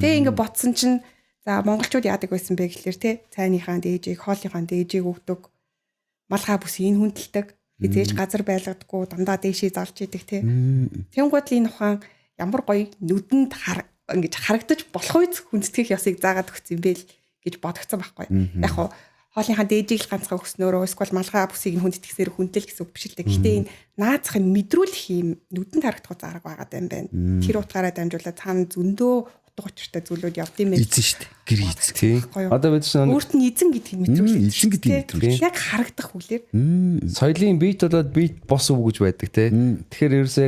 тэгээ ингээ ботсон чинь за монголчууд яадаг байсан бэ гэхэлэр те цайныхаа дээжийг хоолныхаа дээжийг өгдөг малгай бүсийг хүндэлдэг хизээж газар байлгадаггүй дандаа дээшээ залж идэг те. Тэнгууд л энэ ухаан ямар гоё нүдэнд ингэж харагдаж болох үз хүндэтгэх ёсыг заагаад өгсөн юм бэ л гэж бодогцсон байхгүй. Яг хоо хоолныхаа дээжийг л ганцхан өгснөөрөө эсвэл малгай бүсийг хүндэтгсээр хүндэл гэсэн үг биш л дээ. Гэхдээ энэ наацхын мэдрүүлэх юм нүдэнд харагдах зараг байгаад юм байна. Тэр утгаараа дамжуулаад цаана зөндөө утга учиртай зүйлүүд явд юм байна. Эзэн шүү дээ. Гэр эзэн. Тий. Одоо бид чинь өөрт нь эзэн гэдгийг мэдрүүлж эзэн гэдгийг мэдрүүлж. Яг харагдах хүлээр. Соёлын бит болоод бит бос үг гэж байдаг те. Тэгэхээр ерөөсөө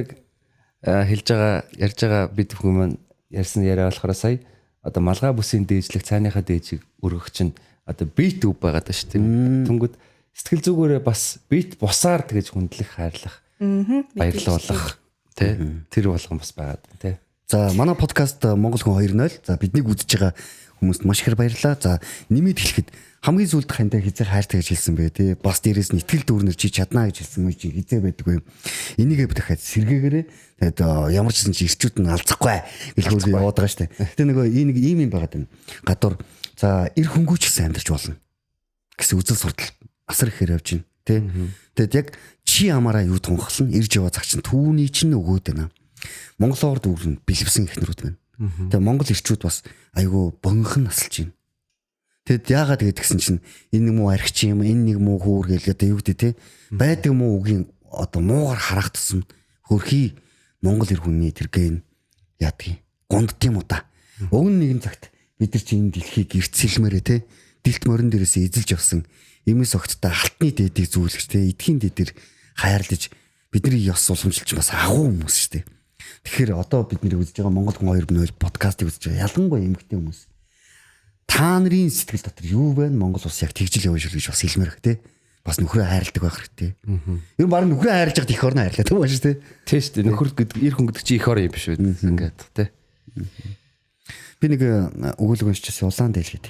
хэлж байгаа ярьж байгаа бид бүхэн маань ярьсан яриа болохоор сая одоо малгай бүсийн дээжлэх цааныхаа дээжийг өргөх чинь одоо бит үг байгаад байна шүү дээ. Тэнгүүд сэтгэл зүгээрээ бас бит бусаар тэгэж хүндлэх хайрлах баярлуулах тий тэр болгон бас байгаад байна тий. За манай подкаст Монгол хүн 2.0. За биднийг үзэж байгаа хүмүүст маш их баярлалаа. За нэмээд хэлэхэд хамгийн сүүлд хантай хизээ хайртай гэж хэлсэн бай тий. Бас дээрээс нь итгэл дүүрнэр чи чаднаа гэж хэлсэн юм чи хизээ байдгүй юм. Энийгээ дахиад сэргээгээрээ тэгээд ямар ч гэсэн чи ирчүүд нь алцахгүй гэлгүүл яваад байгаа штэ. Гэтэ нөгөө нэг ийм юм байгаад байна. Гадуур за эр хөнгөөч гэсэн амьдарч болно гэсэн үзэл суртал асар ихээр явж байна тий. Тэгэд яг чи амаараа юу тунхлна ирж яваа цаг чинь түүний чинь өгөөд байна. Монголоор дүүрэн бэлэвсэн ихнэрүүд байна. Тэгээ Монгол ирчүүд бас айгүй богинохон насалж байна. Тэгэд яагаад тэгээд гэсэн чинь энэ нэг муу архич юм энэ нэг муу хөөр гээл одоо юу гэдэг те байдаг муу үгийн одоо муугар харах тусам хөрхий Монгол ир хүний тэргэн яадгийг гундт юм уу та. Уг нэгэн цагт бид нар чинь энэ дэлхийг гэрцэлмээрээ те дэлт морин дээрээс эзэлж явсан эмэс огттой алтны дээдийг зүүлгэж те эдхийн дээдэр хайрлаж бидний ёс уламжилж бас агуу хүмүүс шүү дээ. Тэгэхээр одоо бид нэр үзэж байгаа Монгол хүн 2.0 подкастыг үзэж байгаа ялангуяа эмэгтэй хүмүүс та нарын сэтгэл дотор юу байна? Монгол улс яг тэгжил явж гэж бас хэлмээр их те. Бас нөхрөө хайрладаг байх хэрэгтэй. Ер нь баг нөхрөө хайрлаж байгаад их орно хайрлаа тийм шүү дээ. Тийм шүү дээ. Нөхөр гэдэг ир хүн гэдэг чи их ор юм биш үү? Ингээд те. Би нэг өгүүлэг уншчихсан улаан дэлгэд.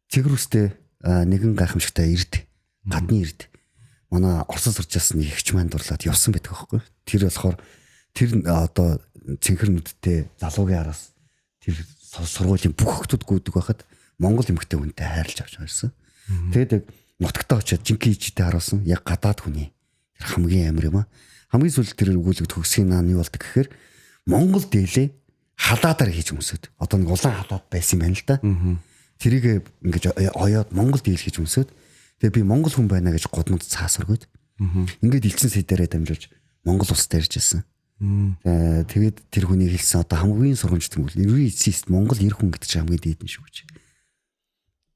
Цэгрүүстэй нэгэн гайхамшигтай эрд гадны эрд манай Оросд сурч ясан нэг ихч маань дурлаад явсан байдаг байхгүй. Тэр болохоор тэр одоо цэнхэрнүүдтэй залуугийн араас тэр сургуулийн бүх хүмүүс гүйдэг байхад Монгол эмэгтэй хүнтэй хайрлаж авч байсан. Тэгээд нутагтаа очиад жинхэнэ ичтэй харуулсан яг гадаад хүний тэр хамгийн амар юм аа. Хамгийн сүүлд тэр өгүүлэг төгсгийн наан юу болдог гэхээр Монгол дээлээ халаадаар хийж өмсөд. Одоо нэг улаан халаад байсан юм байна л да. Тэрийг ингэж оёод Монгол дийл хийж өмсөд. Тэгээ би Монгол хүн байна гэж годмод цаасаргүйд. Ингээд элчин сэдэрээ дамжуулж Монгол улс дээрж ирсэн. Тэгээд тэр хүний хэлсэн одоо хамгийн сургамжтай юм бол ерөн эцэст Монгол эр хүн гэдэг чинь хамгийн дээд нь шүү гэж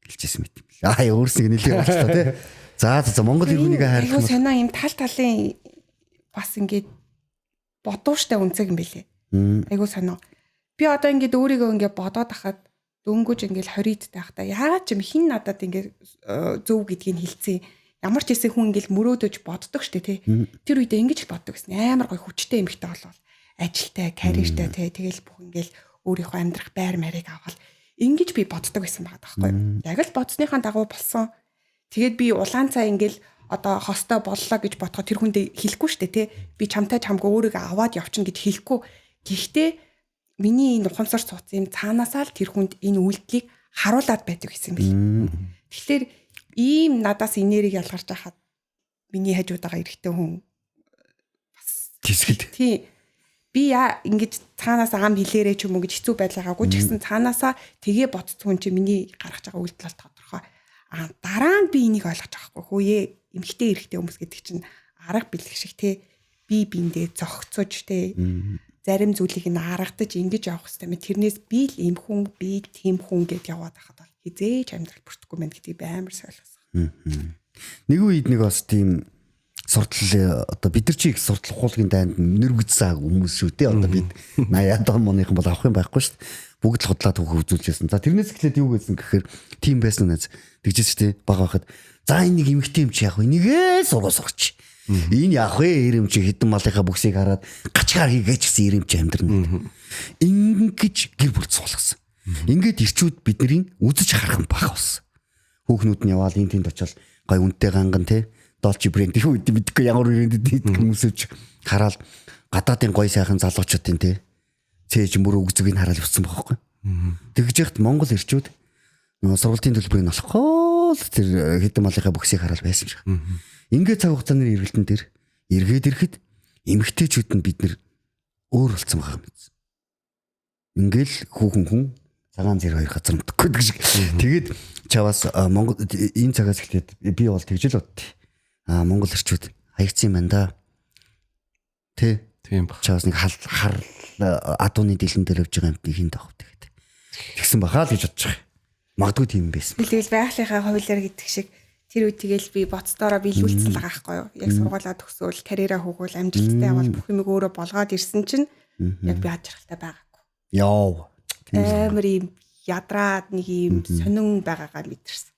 хэлжсэн мэт юм. Өөрснөө нэлээд болчлоо тий. За Монгол эр хүнийг хайрлах юм. Санаа юм тал талын бас ингээд бодууштай үнцэг юм бэлээ. Айгуу сонио. Би одоо ингээд өөрийгөө ингээд бодоод ахад дөнгөж ингээд 20-д байхдаа яагаад ч юм хин надад ингээд зөв гэдгийг хэлсэн. Ямар ч хэсэг хүн ингээд мөрөөдөж боддог штэ тий. Тэр үедээ ингэж л боддог гэсэн. Амар гой хүчтэй эмэгтэй болвол ажилтай, карьертай тий. Тэгэл бүх ингээд өөрийнхөө амьдрах байр марийг аваад ингэж би боддог байсан байгаа байхгүй. Яг л бодсныхаа дагуу болсон. Тэгээд би улаан цай ингээд одоо хостой боллоо гэж бодоход тэр хүндээ хэлэхгүй штэ тий. Би чамтай чамгүй өөрийгөө аваад явчихна гэж хэлэхгүй. Гэхдээ миний энэ ухамсар цуцсан юм цаанаасаа л тэр хүнд энэ үйлдэлийг харуулад байдаг гэсэн бил. Тэгэхээр ийм надаас энерги ялгарч хахад миний хажууд байгаа эрэгтэй хүн бас Тэсгэлт. тий би ингэж цаанаас ам хэлээрээ ч юм уу гэж хэцүү байлгаагүй ч гэсэн цаанаасаа тгээ бодцсон чи миний гаргаж байгаа үйлдэл бол тодорхой. Дараа нь би энийг ойлгож байгаа хгүй хөөе эмхтэй эрэгтэй хүмүүс гэдэг чинь арга бэлэг шиг тий би биндээ зогцож тий зарим зүйлийг нь харагдаж ингэж явах хэрэгтэй мэт тэрнээс би л юм хүн би тийм хүн гэд яваад байхад бол хизээж амьдрал бүртгэхгүй мэн гэдгийг амар ойлгосон. Нэг үед нэг бас тийм суртал одоо бид нар чи их суртал ухуулгын дайнд нэрвгдсэн хүмүүс шүү дээ. Одоо бид 80-аад оныхан бол авах юм байхгүй шүү дээ. Бүгд л худлаад хөөх үзүүлжсэн. За тэрнээс эхлээд юу гэсэн гэхээр тийм байсан нэз тэгжээс шүү дээ. Бага байхад за энэ нэг эмэгтэй юм чи яах вэ? Нэгээ сургууль сурч. Энэ яах вэ? Ирэм чи хідэн малынхаа бүксийг хараад гачгаар хийгээч гэсэн ирэм чи амьдрна. Ингэж гэр бүл цуулгасан. Ингээд ирчүүд бидний үзэж харах нь бага болсон. Хүүхнүүд нь яваал энэ тэнд очил гой үнэтэй ганган те Dolce брэнд их үед мэдгүй ямар брэндэд идэх хүмүүсэж хараад гадаадын гой сайхан залуучуудын те цээж мөр өгзөгийг хараад явсан байхгүй. Тэгж яхад Монгол ирчүүд нөгөө сургалтын төлбөрийг олохгүй л тэр хідэн малынхаа бүксийг хараад байсан шиг. Ингээд цаг хугацааны эргэлтэн дээр эргээд ирэхэд эмгтээчүүд нь бид нэр өөр болсон байгаа юм биз. Ингээл хүүхэн хүн цагаан зэрэг хоёр газар мөдөхгүй гэдэг шиг. Тэгээд чаваас Монгол энэ цагаас эхлээд би бол тэгж л боддیں۔ Монгол ирчүүд хаягдсан юм байна да. Тийм баг. Чаваас нэг хар адууны дэлгэн дээр явж байгаа юм би хин таах тэгээд. Тэгсэн бахаа л гэж бодож байгаа. Магадгүй тийм байсан. Тэгэл байгалийнхаа хуулиар гэдэг шиг тэр үед тэгэл би боцдороо биелүүлсэн байгаа байхгүй юу. Яг сургуулаа төгсөөл карьераа хөөгөл амжилттай явал бүх юм өөрөө болгоод ирсэн чинь яг би ажралтай байгаагүй. Яав. Амар юм ядраад нэг юм сонин байгаагаа мэдэрсэн.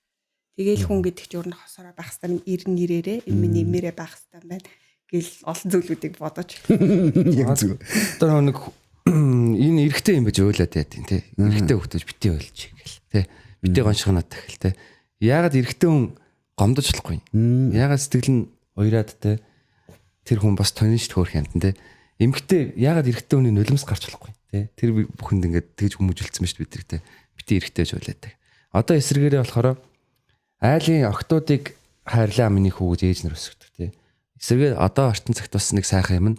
Тэгэл хүн гэдэг чинь өөрөө хосороо байх хэвээр ирэн нэрээрээ миний нэмэрээ байх хэвээр байна. Гэл олон зүйлүүдийг бодож. Яг зүг. Одоо нэг энэ эрэгтэй юм байж ойлаад яа тийм те. Эрэгтэй хөвтөж бити ойлж гэл те. Бити гоншгоноод тахил те. Яагаад эрэгтэй хүн гомдож болохгүй. Яагаад сэтгэл нь уяраад те. Тэр хүн бас тоньж төөрх юм те. Эмэгтэй яагаад эрэгтэй хүний нулимс гарч болохгүй те. Тэр бүхэнд ингээд тэгж хүмүүжүүлсэн мэт бид те. Бити эрэгтэй байж ойлаад те. Одоо эсрэгээрээ болохоор айлын октоодыг хайрлаа миний хүү гэж ээж нар өсгдөг те. Эсрэгээр одоо ертөнц цагт бас нэг сайхан юм нь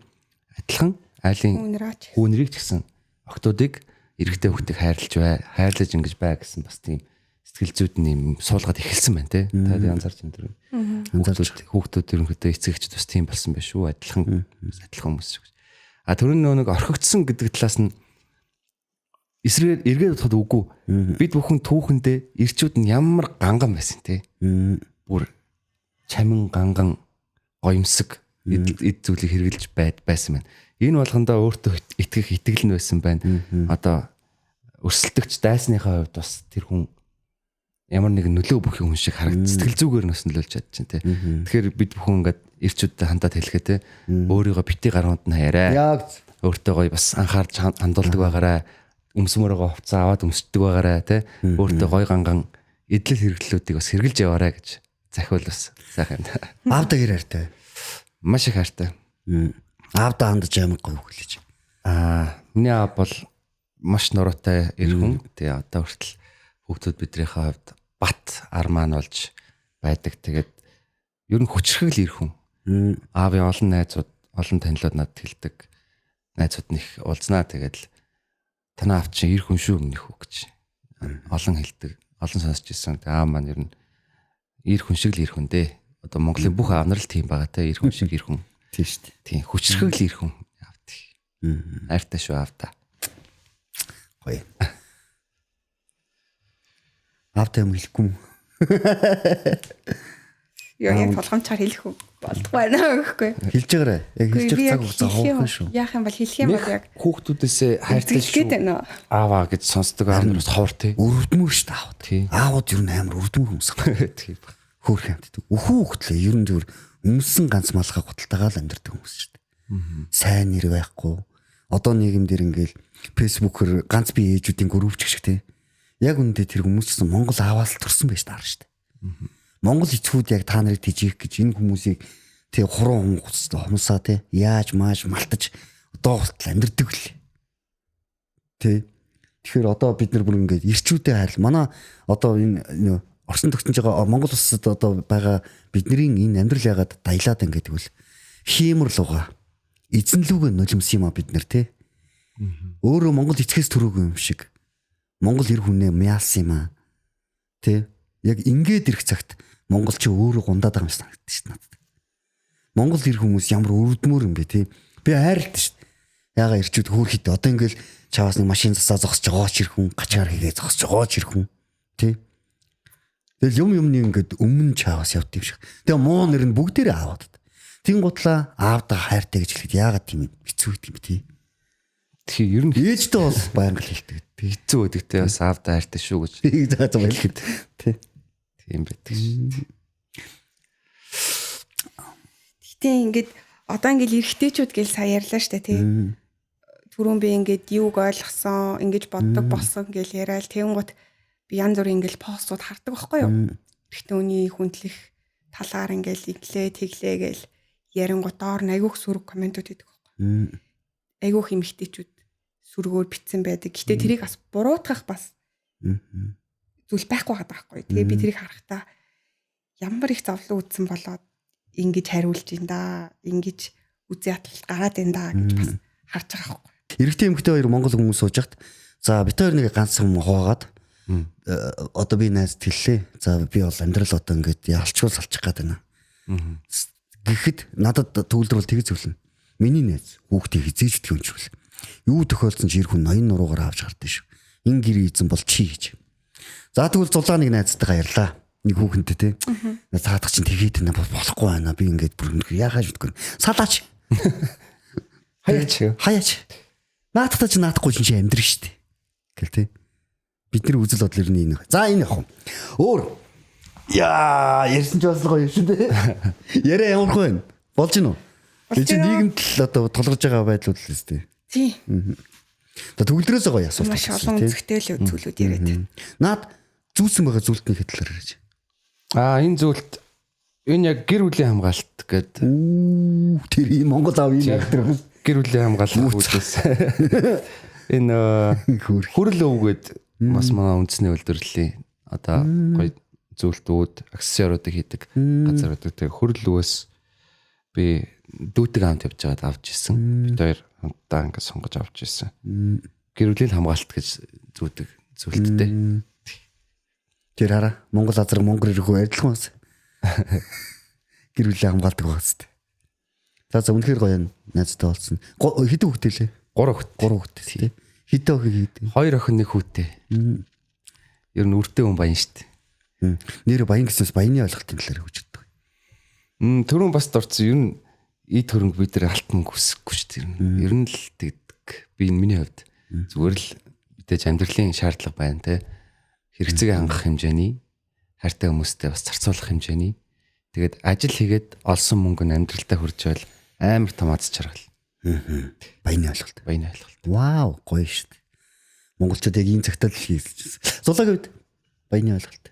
адилхан айлын хүүнрийг ч гэсэн октоодыг эрэгтэй хүүхдийг хайрлаж ингэж бай гэсэн бас тийм сэтгэл зүйд нь юм суулгаад эхэлсэн байна те. Та янзарч энэ төр. Хүүхдүүд ерөнхийдөө эцэгчд бас тийм болсон байх шүү. Адилхан хүмүүс шүү. Төрөн нэг орхигдсон гэдэг талаас нь эсрэгээр эргээд бодоход үгүй. Бид бүхэн түүхэндээ ирчүүд нь ямар ганган байсан те. Бүр чамин ганган гоёмсог эд зүйлийг хэрглэж байсан байна. Энэ болгондоо өөртөө итгэх итгэл нь байсан байна. Одоо өрсөлдөгч дайсныхаа хувьд бас тэр хүн ямар нэгэн нөлөө бүхий хүн шиг харагдаж сэтгэл зүгээр нь нөлөөлж чадчихэв те. Тэгэхээр бид бүхэн ингээд ирчүүдтэй хандаад хэлэхээ те. Өөрийгөө бити гаруунд нь хаяарай. Яг өөртөө гоё бас анхаарч хандуулдаг байгаарай. Өмсмөрөөгөө хувцас аваад өмсдөг байгаарай те. Өөртөө гоё ганган эдлэл хэрэглэлүүдийг бас хэрэгжилж яваарай гэж захиул бас сайхан юм. Аавда гэр хайртай. Маш их хайртай. Аавда хандаж амар гоё хүлээж. Миний аав бол маш нуруутай эр хүн. Тэгээ одоо хүртэл хүүхдүүд бидрийнхээ хувьд бат армаан болж байдаг. Тэгээд ер нь хүчрхэг л эр хүн. Аавын олон найзууд, олон танилуд надад хэлдэг. Найзууд нь их уулзнаа тэгээд л танаа аав чинь эр хүн шүү өмнөх үү гэж олон хэлдэг. Олон сонсч ирсэн. Тэгээ аав маань ер нь эр хүн шиг л эр хүн дээ. Одоо Монголын бүх аав нар л тийм байгаа те. Эр хүн шиг эр хүн. Тийм шүү дээ. Тийм хүчрхэг л эр хүн. Аавд. Хайртай шүү аавда. Гоё. Аавтай юм хэлэхгүй юм. Яг толгомчаар хэлэх үү? болдгоо байна гэхгүй. Хэлж байгаарай. Яг хэлж Би цаг яг хугацаа хоохон шүү. яах юм бол хэлэх юм бол яг Хүүхдүүдээсээ хайртай хэлгээд байна. ааваа гэж сонсдог аавнараас ховор тий. Өрөвдмөр шүү дээ аавд. Тий. Аавууд ер нь амар өрөвдмөр хүмүүс. Тий. Хөөх юмддаг. Өхөө хөлтлөө ер нь зөв өмсөн ганц малгай гуталтайгаа л амьдардаг хүмүүс шүү дээ. Сайн нэр байхгүй. Одоо нийгэмдэр ингээл фэйсбүүкээр ганц бие ээжүүдийн групп шиг тий. Яг үүндээ тэр хүмүүс ч гэсэн Монгол ааваас л төрсэн байж таар шүү дээ. Монгол эцгүүд яг та нарыг тижих гэж энэ хүмүүсийг тий хуруу хумсаа тий яаж мааж малтаж одоо хүртэл амьдэрдэг л. Тий. Тэгэхээр одоо бид нар бүр ингээд ирчүүдээ хайл. Манай одоо энэ орчин тогтнож байгаа Монгол улсад одоо байгаа бидний энэ амьдрал ягаад даялаад ингээд тэгвэл хиймэрлуга эзэнлүүгээ нулимсан юм а бид нар тий. Өөрөө Монгол эцгээс төрөөгүй юм шиг. Монгол эр хүнээ мяалсан юм а. Тий. Яг ингээд ирэх цагт Монгол ч өөрөө гундаад байгаа юм санагддаг шүү дээ надад. Монгол эр хүмүүс ямар өрөвдмөр юм бэ тий. Би хайрлаа шүү дээ. Яага ирчүүд хөөрхөд одоо ингээл чаваас нэг машин засаа зогсож байгаач ирэх хүн, гачаар хийгээ зогсож байгаач ирэх хүн тий. Тэгэл юмны ингээд өмнө чаваас явт юм шиг. Тэгээ муу нэр нь бүгдээрээ ааваад. Тин гутлаа аавда хайртай гэж хэлэхэд яагаад тийм хэцүү гэдэг юм тий. Тэгэхээр ер нь Ээжтэй бол байнга л хэлдэг. хэцүү байдаг те бас аавда хайртай шүү гэж. Тийг зааж байгаа хэлэхэд тий. Тийм байдаг шүү. Гэтэ ингээд одоо ингээд эрэгтэйчүүд гэл сая ярьлаа штэ тий. Түрүүн би ингээд юуг ойлгосон, ингэж боддог болсон гэл яриад тэнгуут би янз бүрийн ингээд постууд хардаг байхгүй юу? Гэхдээ үний хүндлэх талаар ингээд иглээ тэглээ гэл ярингууд доор нь айгүйх сүрэг комментууд идэг байхгүй. Айгүйх эмэгтэйчүүд сүргөөр битсэн байдаг. Гэтэ тэрийг бас буруутгах бас зүйл байхгүй байгаа байхгүй. Тэгээ би тэрийг харахтаа ямар их зовлон үтсэн болоод ингэж хариулж ин да, ингэж үзий аталт гараад ин да гэж бас харж байгаа байхгүй. Эрэгтэй эмэгтэй хоёр Монгол хүмүүс сууж хат. За бид хоёр нэг ганцхан хуугаад одоо би найз тэллээ. За би бол амьдрал одоо ингээд ялчгүй салчих гээд байна. Гэхэд надад төгөлдөр бол тэгж зөвлөн. Миний найз хүүхдээ хизээж тгөнчвөл. Юу тохиолдсон ч ир хүн ноён нуруугаар авч гардаа шүү. Ин гэр эзэн бол чи гэж. За тэгвэл зулаа нэг найзтайгаа ярьлаа. Нэг хүүхэнтэй те. Цаадах чинь тэгээд нэ болохгүй байна. Би ингээд бүр яахаа шүтгэв. Салаач. Хаяач. Наадахтаа чи наадахгүй чи амьдрэх штэ. Гэл те. Бидний үзэл бодол ер нь энэ. За энэ явах. Өөр. Яа, ярьсан ч бас гоё шүү дээ. Яриа ямар хөө вэ? Болж гинөө. Би чи нийгэмд л одоо толгож байгаа байдлууд л өстэй. Тий. За төгөлдрөөс гоё асуулт. Маш олон үзэгтэй л зүйлүүд яриад. Наад зүүсэн байгаа зүйлтний хэтлэр ярьж. Энэ зүйлт энэ яг гэр бүлийн хамгаалалт гэдэг. Тэр энэ Монгол аав энэ яг тэр Гэр бүлийн хамгаалалт үүдээс энэ хүрэл өвгöd бас манай үндэсний үйлдвэрлэлийн одоо гоё зүйлтүүд аксессуаруудыг хийдэг газруудыг тэг хүрэл өвөөс би дүүтэг хамт явж байгаад авч ирсэн. Бид хоёр хамтдаа ингээд сонгож авч ирсэн. Гэр бүлийн хамгаалалт гэж зүүдэг зүйлттэй. Тэр хараа Монгол азар Монгол ирэх адилхан бас. Гэр бүлийн хамгаалдаг байгааз. За үнэхээр гоё найзтай болсон. Хэдэн хүүхдээ лээ? 3 хүүтэй. Тий. Хэдэн охин хийдэг? 2 охин 1 хүүтэй. Ер нь үртэй хүн баян шүү дээ. Нэр баян гэснээс баяны ойлголтын талаар хөгж өгдөг. Түрүүн бас дурдсан. Ер нь эд хөрөнгө бид нар алт мөнгө хүсэхгүй шүү дээ. Ер нь л тэгдэг. Би миний хувьд зүгээр л мэдээж амьдралын шаардлага байна те. Хэрэгцээг хангах хэмжээний хайртай хүмүүстэй бас зарцуулах хэмжээний. Тэгээд ажил хийгээд олсон мөнгө нь амьдралдаа хүрч байл амар том аз жаргал. Баяны ойлголт. Баяны ойлголт. Вау, гоё шүү дээ. Монголчууд яг энэ цагтаа л хийлжсэн. Зулаагийн үед баяны ойлголт.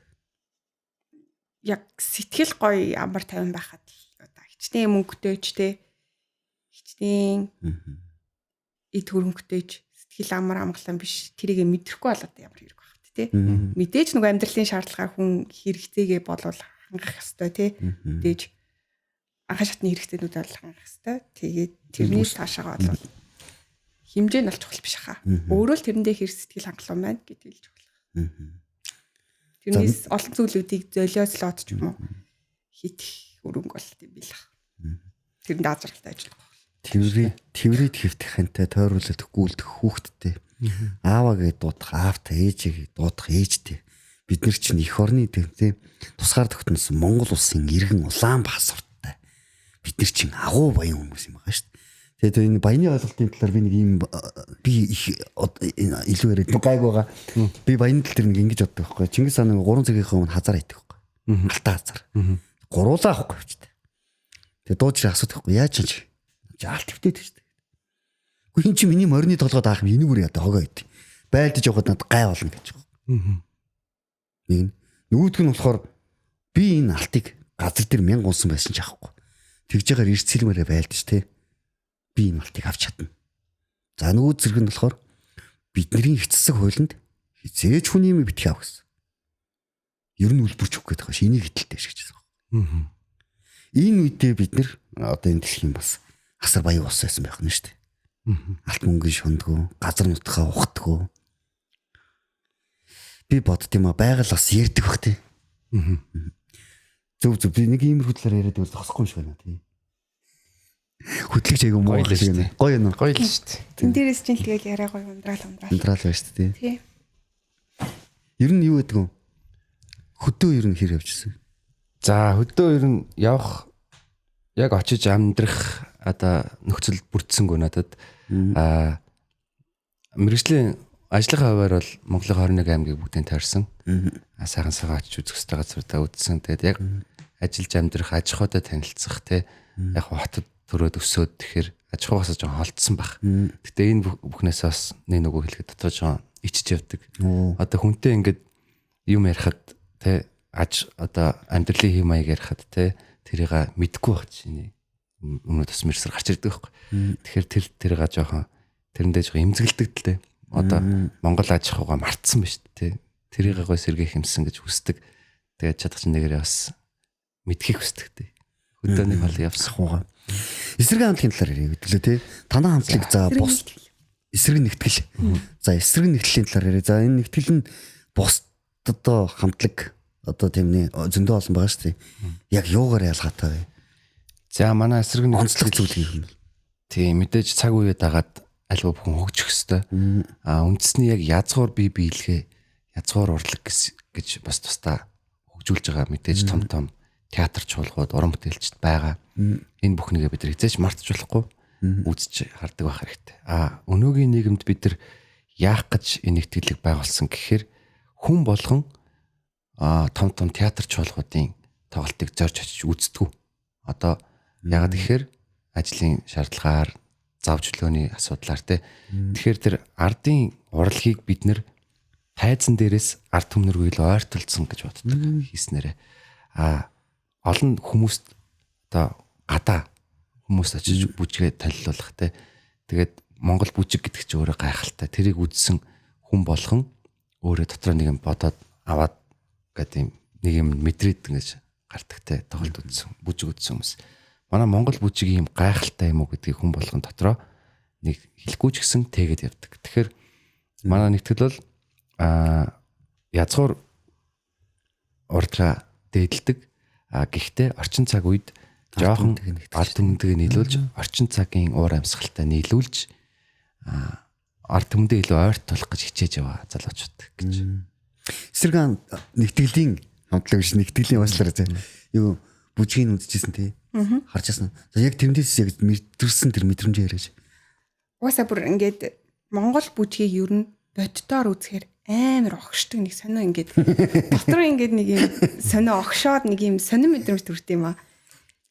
Яг сэтгэл гоё амар тайван байхад одоо хичнээн мөнгөтэйч те. Хичнээн эд хөрөнгөтэйч сэтгэл амар амгалан биш. Тэрийг мэдрэхгүй болоод ямар хэрэг багт те. Мэдээж нөгөө амьдралын шаардлагаар хүн хэрэгцээгээ болвол хангах ёстой те. Мэдээж анхаа шатны хэрэгцээнүүд бол хангах ёстой. Тэгээд тэрнээс таашаага бол хэмжээ нь олж чухал биш хаа. Өөрөө л тэрэндээ хэрэг сэтгэл хангалуун байна гэдгийг л чухал. Тэрнээс олон зүйлүүдийг золиослоод ч юм уу хийх өрөнгө болт юм билээ. Тэрэнд азралтай ажиллах. Тэврээд хэвтхэнтэй тойруулаад гүйлдэх хүүхдтэй. Ааваагээ дуудах аавтай, ээжигээ дуудах ээжтэй. Бид нар чинь эх орны төвтэй тусгаар тогтносон Монгол улсын иргэн Улаанбаатартай бид нар чинь агуу баян хүмүүс юм байгаа шүү дээ. Тэгээд энэ баяны ойлголтын талаар би нэг ийм би их илүү яриад гайг байгаа. Би баяны тал дээр нэг ингэж боддог байхгүй. Чингис хааны 3 цагийнхаа өмнө хазар идэх байхгүй. Алтан хазар. Гуруулаа авахгүй шүү дээ. Тэгээд дуучраа асуудаг байхгүй. Яаж ч алт өвдөд шүү дээ. Гэхдээ эн чинь миний морины толгойд аах юм энэгээр яа хогоо ид. Байлдаж явахад надад гай болно гэж байгаа. Нэг нь нөгөөдг нь болохоор би энэ алтыг газар дээр 1000 унсан байсан ч авахгүй. Тэгж ягаар эрсцэлмээрээ байлдаж те. Би энэ алтыг авч чадна. За нөгөө зэрэг нь болохоор бидний эцэсэг хуулинд хизээч хүний юм битгий ав гэсэн. Ер нь үлбэрч өгөх гэдэг байгаа ш. Энийг хэтэлтэй шиг гэсэн. Энэ үедээ бид нэр одоо энэ дэлхийн бас асар баян ус байсан байх нь шүү дээ. Алт мөнгөний шундгөө, газар нутгаа ухтгөө. Би бодд юм а байгаль бас ярддаг бах тий. Зөв би нэг иймэрхүү талаар яриад байвал зогсохгүй юм шиг байна тий. Хөтлөгч айгүй муу байх шиг байна. Гоё юм. Гоё л шүү дээ. Тэн дээрээс чинь тэгэл яриа гоё ундраал. Унтраал байна шүү дээ тий. Тий. Ер нь юу гэдэг вэ? Хөдөө ер нь хэр явжсэн? За хөдөө ер нь явах яг очиж амьдрах одоо нөхцөл бүрдсэнгүй надад мэргэжлийн ажлынхаа хувьар бол Монголын 21 аймгийг бүгдийг таарсан. Сайхан сайхан очиж үзэх ёстой газруудаа үзсэн. Тэгээд яг ажиллаж амьдрах, аж ахуйтай танилцах те яг хотод төрөөд өсөөд тэгэхээр аж ахуйгаас жоохон холдсон баг. Гэтэ энэ бүхнээс бас нэг нөгөө хэлэхэд дотоод жоохон ичж явдаг. Одоо хүнтэй ингээд юм ярихад те одоо амьдралын хэм маяг ярихад те тэрийг мэдгүй байх чинь өмнөд бас мэрсэр гарч ирдэг байхгүй. Тэгэхээр тэрийг жоохон тэрэндээ жоохон эмзэглдэг л те. Одоо Монгол аж ахуйгаа мартсан ба шүү дээ. Тэрийг гой сэргээх юмсан гэж хүсдэг. Тэгээд чадах чинь нэгээрээ бас мэдхийг хүсдэг те. Хөдөөний хол явсан хуугаа. Эсрэг хамтлагийн талаар яриа гэдэг лээ те. Танаа хамтлаг за бус эсрэг нэгтгэл. За эсрэг нэгтлийн талаар яриа. За энэ нэгтгэл нь бус одоо хамтлаг одоо тийм нэ зөндөө олон байгаа шүү дээ. Яг юугаар ялгаатай вэ? За манай эсрэг онцлог зүйл юм. Тийм мэдээж цаг үеэ дагаад альва бүхэн хөгжих хэвээр. Үндэсний яг язгуур бие биелгээ, язгуур урлаг гэж бас тусдаа хөгжүүлж байгаа мэдээж том том театр чуулгууд, уран бүтээлчд байгаа. Энэ бүхнийгээ бид нар хизээч мартаж болохгүй үзэж хардаг байх хэрэгтэй. Өнөөгийн нийгэмд бид нар яах гэж энэ нэгтгэлийг байгуулсан гэхээр хүн болгон том том театр чуулгуудын тоглолтыг зорж очиж үздэг. Одоо ягаад гэхээр ажлын шаардлагаар зав чөлөөний асуудлаар те. Тэгэхээр тэр ардын урлагийг бид нэр тайзан дээрээс ард түмнэргүй л ойртолцсон гэж боддог хийснээрээ. Олон хүмүүст одоо гадаа хүмүүст очиж бүжгээ танилцуулах те. Тэгээд Монгол бүжиг гэдэг чинь өөрөө гайхалтай. Тэрийг үзсэн хүн болгон өөрөө дотроо нэг юм бодоод аваад гэдэг нэг юм мэдрээд ингэж гардаг те. Тоглолт үзсэн, бүжиг үзсэн хүмүүс. Манай Монгол бүжиг юм гайхалтай юм уу гэдгийг хүн болгон дотроо нэг хэлэхгүй ч гэсэн тэгээд явдаг. Тэгэхээр манай нэгтгэл бол язгуур урдлага дээдэлдэг. Гэхдээ орчин цаг үед жоохон ард түмэндээ нийлүүлж, орчин цагийн уур амьсгалтай нийлүүлж ард түмэндээ илүү ойрт тулах гэж хичээж яваа залуучууд гэж. Эсрэг нэгтгэлийн хамтлаг биш нэгтгэлийн уучлаарай зэ. Юу бүжгийг үзчихсэн тий. Харж ясна. За яг тэрнээс яг мэдэрсэн тэр мэдрэмжээ яриач. Угаасаа бүр ингээд Монгол бүжгийг ер нь боддоор үзэхээр амар огшдог нэг сонио ингээд дотор ингээд нэг юм сонио огшоод нэг юм сонир мэдрэмж төрт юм аа.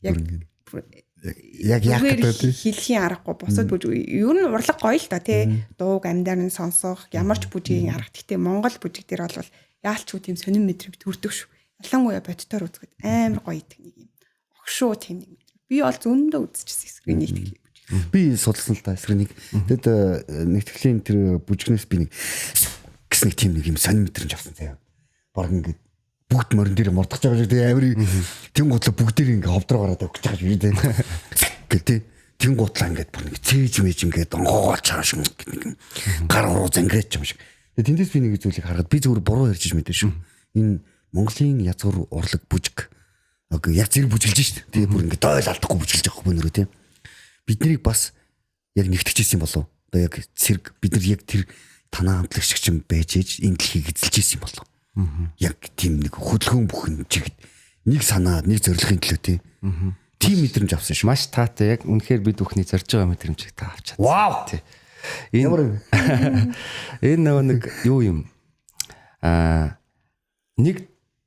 Яг яах гэдэг тий. Хэлхийн аргагүй босод бүжиг ер нь урлаг гоё л та тий. Дууг амьдаар нь сонсох ямар ч бүжгийн арга. Гэхдээ Монгол бүжиг дээр бол яалчгүй тийм сонир мэдрэмж төрдөг шүү. Ялангуяа боддоор үзэхэд амар гоё идэг нэг юм огшоо тийм нэг мэдрэмж. Би бол зөндөө үзчихсэн эсрэг нэгтгэл. Би судалсан л та эсрэг нэг. Тэгэд нэгтгэлийн тэр бүжигнээс би нэг гэс нэг тийм нэг юм сонир мэдрэмж авсан заяа. Бараг ингээд бүгд морин дээр мордож байгаа шиг тийм амир тийм гутлаа бүгдээр ингээд ховдроо гараад өгч байгаа шиг тийм. Гэтэ тийм гутлаа ингээд бүр нэг цээж мэж ингээд онгоолж байгаа шиг нэг гар уруу зангирч юм шиг. Тэгээ тэндээс би нэг зүйлийг харахад би зүгээр буруу ярьж мэдэн шүү. Энэ Монголын язгуур урлаг бүжиг яг зэрэг бүжиглж шүү. Тэгээ бүр ингээд дойл алдахгүй бүжиглж байгаа юм нөрөө тийм. Биднийг бас яг нэгтгэжсэн болов. Одоо яг цэрэг бид нар яг тэр танаа хамтлагч шиг юм байж ээж энэ дэлхийг эзэлжсэн юм болов. Яг тийм нэг хөдөлгөөн бүхэн чигт нэг санаа нэг зорилгын төлөө тий. тийм мэдрэмж авсан шүү. Маш таатай яг үнэхээр бид бүхний зорж байгаа мэдрэмжийг та авч чадсан. Вау. Тий. Ямар Энэ нөгөө нэг юу юм? Нэг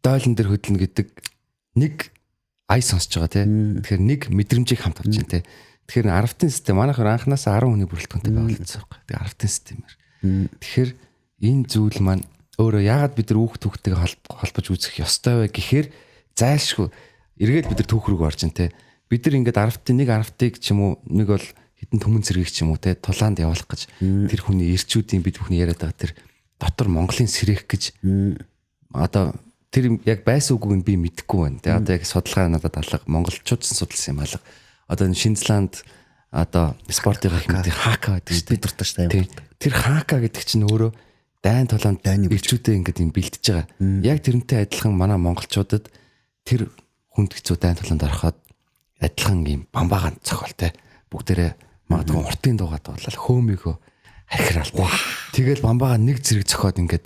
дойлон дээр хөдлөнө гэдэг нэг ай сонсож байгаа тий. Тэгэхээр нэг мэдрэмжийг хамт авч байна тий. Тэгэхээр аравтын систем манайхаар анханаас 10 хүний бүрэлдэхүүнтэй байгуулсан байхгүй. Тэгээ аравтын системээр. Тэгэхээр энэ зүйл маань өөрөө яагаад бид нар хүүхдтэйгээ холбож үзэх ёстой вэ гэхээр зайлшгүй эргээд бид нар түүх рүү орж ин тэ бид нар ингээд нэг аравтыг ч юм уу нэг бол хитэн түмэн зэргийг ч юм уу тэ тулаанд явуулах гэж тэр хүний ирчүүдийн бид бүхний яриад байгаа тэр дотор Монголын сэрэх гэж одоо тэр яг байсан үгүйг нь би мэдэхгүй байна тэ одоо яг судалгаа надад алга монголчуудсан судалсан юм алга одоо энэ Шинзланд одоо спортын хэмжээ хака гэдэг чинь бид дуртай шүү дээ. тэр хака гэдэг чинь өөрөө дайн тулаанд ирчүүдээ ингээд юм бэлдэж байгаа. Яг тэрнтэй адилхан манай монголчуудад тэр хүнд хэцүү дайн тулаанд ороход адилхан юм бамбаагаан цохолтой бүгдээрээ магадгүй уртын дуугаад болол хөөмийгөө архираалтай. Тэгэл бамбаагаа нэг зэрэг цохоод ингээд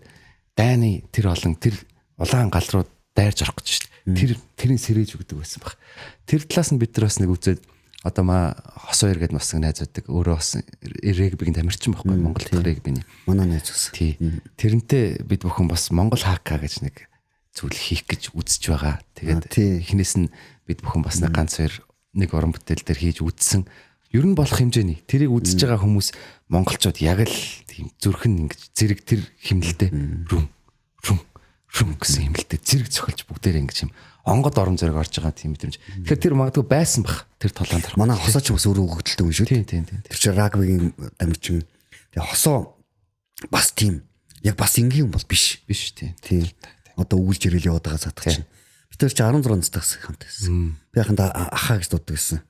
дайны тэр олон тэр улаан гал руу дайрж орох гэж шүү дээ. Тэрийн сэрэж өгдөг байсан баг. Тэр талаас нь бид нар бас нэг үзээд одоо хос хоёр гэдэг бас найзууддаг өөрөө бас регбигийн тамирчин байхгүй Монгол регбиний Манай найз ус. тий. Тэрнтэй бид бүхэн бас Монгол хака гэж нэг зүйл хийх гэж үзэж байгаа. Тэгээд эхнээс нь бид бүхэн бас нэг ганц нэг уран бүтээл дээр хийж үзсэн. Ер нь болох хэмжээний тэрийг үзэж байгаа хүмүүс монголчууд яг л тийм зүрхэн ингэж зэрэг тэр химнэлтэй рүм гэсэн химнэлтэй зэрэг цохилж бүгдээрээ ингэж юм онгод орон зэрэг орж байгаа тийм мэдрэмж. Тэгэхээр тэр магадгүй байсан бах тэр толгойн тарах. Манай хосоо ч бас өөрөө өгөгдөлтэй юм шүү. Тийм. Тэр чинь рагбигийн дамжин. Тэгээ хосоо бас тийм яг бас энгийн юм бол биш тийм. Одоо өгүүлж ирэл яваад байгаа задах чинь. Би тэр чинь 16 настайгаас хамт байсан. Би яханд ахаа гэж дууддаг гэсэн.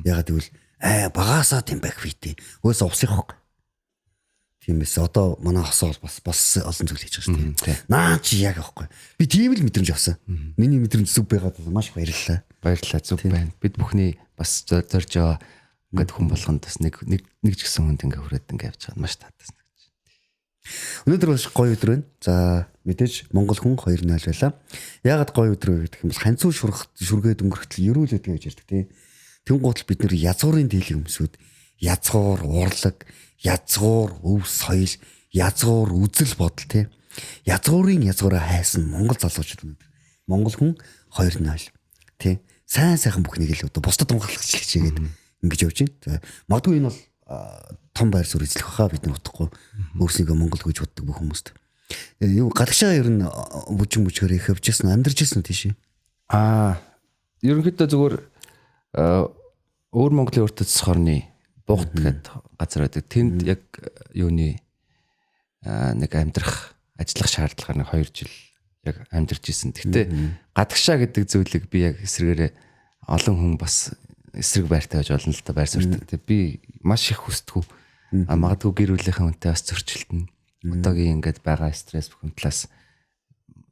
Ягаад гэвэл багаасаа тийм байх витэй. Өөсөө усих хог. Тийм эс одоо манай хосоо бас олон зүйл хийж байгаа шүү дээ. Наа чи яг аахгүй. Би тийм л мэдрэмж авсан. Миний мэдрэмж зүг байгаад маш их баярлалаа. Баярлалаа зүг байна. Бид бүхний бас зорж байгаа ингээд хүн болгонд бас нэг ч гэсэн хүнд ингээ хүрээд ингээ явж байгаа маш таатсан. Өнөөдөр бас гоё өдөр байна. За мэдээж Монгол хүн 2-0 байлаа. Яагаад гоё өдөр вэ гэдэг юм бол ханцуу шүргээд өнгөрөхтөл ерөөлөд гэж ярьдаг тийм. Тэнгуутл бид нэр язгуурын дийлэн өмсөд язгуур урлаг, язгуур өв соёл, язгуур үзэл бодол тийм. Язгуураа хайсан Монгол залуучууд өнөөдөр. Монгол хүн 2-0 тийм. Сайн бүхнийг л одоо бусдад унгалахч хийгээд ингэж явж байна. Магадгүй энэ бол том байр суурь эзлэх хаа бид нар утгагүй өөрсдөө Монгол гэж боддог бүх хүмүүст. Юу гадагшаа ер нь бүжгээр их явжсэн амьдарч ирсэн тийш. Ерөнхийдөө зүгээр өөр Монголын өртөц хорны бугт гэдэг газар байдаг. Тэнд яг юуны нэг амьдрах, ажиллах шаардлагаар нэг 2 жил яг амьдарч ирсэн. Гэхдээ гадагшаа гэдэг зүйлийг би яг эсрэгээрээ олон хүн бас эсрэг байртай байж олон л та байр суурьтай. Би маш их хүсдэггүй. Магадгүй гэр бүлийнхэн үнтэй бас зөрчилдөн. Одоогийн ингээд байгаа стресс бүхэн талаас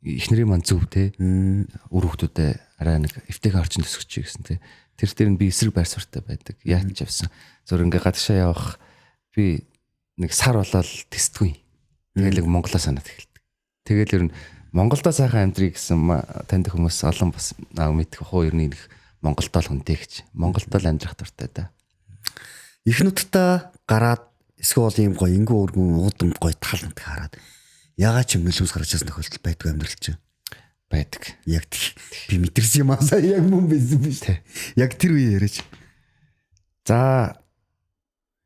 эхнэрийн мань зөв те. Үр хүүхдүүдээ арай нэг эвтэйхэн орчин төсөгч гэсэн те. Тэр дээр нь би эсрэг байр суурьтай байдаг. Яаж явсан. Зур ингээд гадагшаа явах би нэг сар болоод тестгүй. Тэгэл Монголоо санаад эхэлдэг. Тэгэл ер нь Монголдо сайхан амьдрий гэсэн танд хүмүүс олон бас мэдэх хуу ер нь их Монголдо л хүнтэй гэж. Монголдо л амьдрах дуртай да. Их нутгата гараад эсвэл ийм гоё энгүү өргөн уудам гоё талант хараад ягаад ч мөлөөс гарч ирсэн тохиолдол байдаг амьдрал чинь байдаг. Яг би мэдэрсэн юм аа яг мөн байсан биш үү? Яг тэр үе яриач. За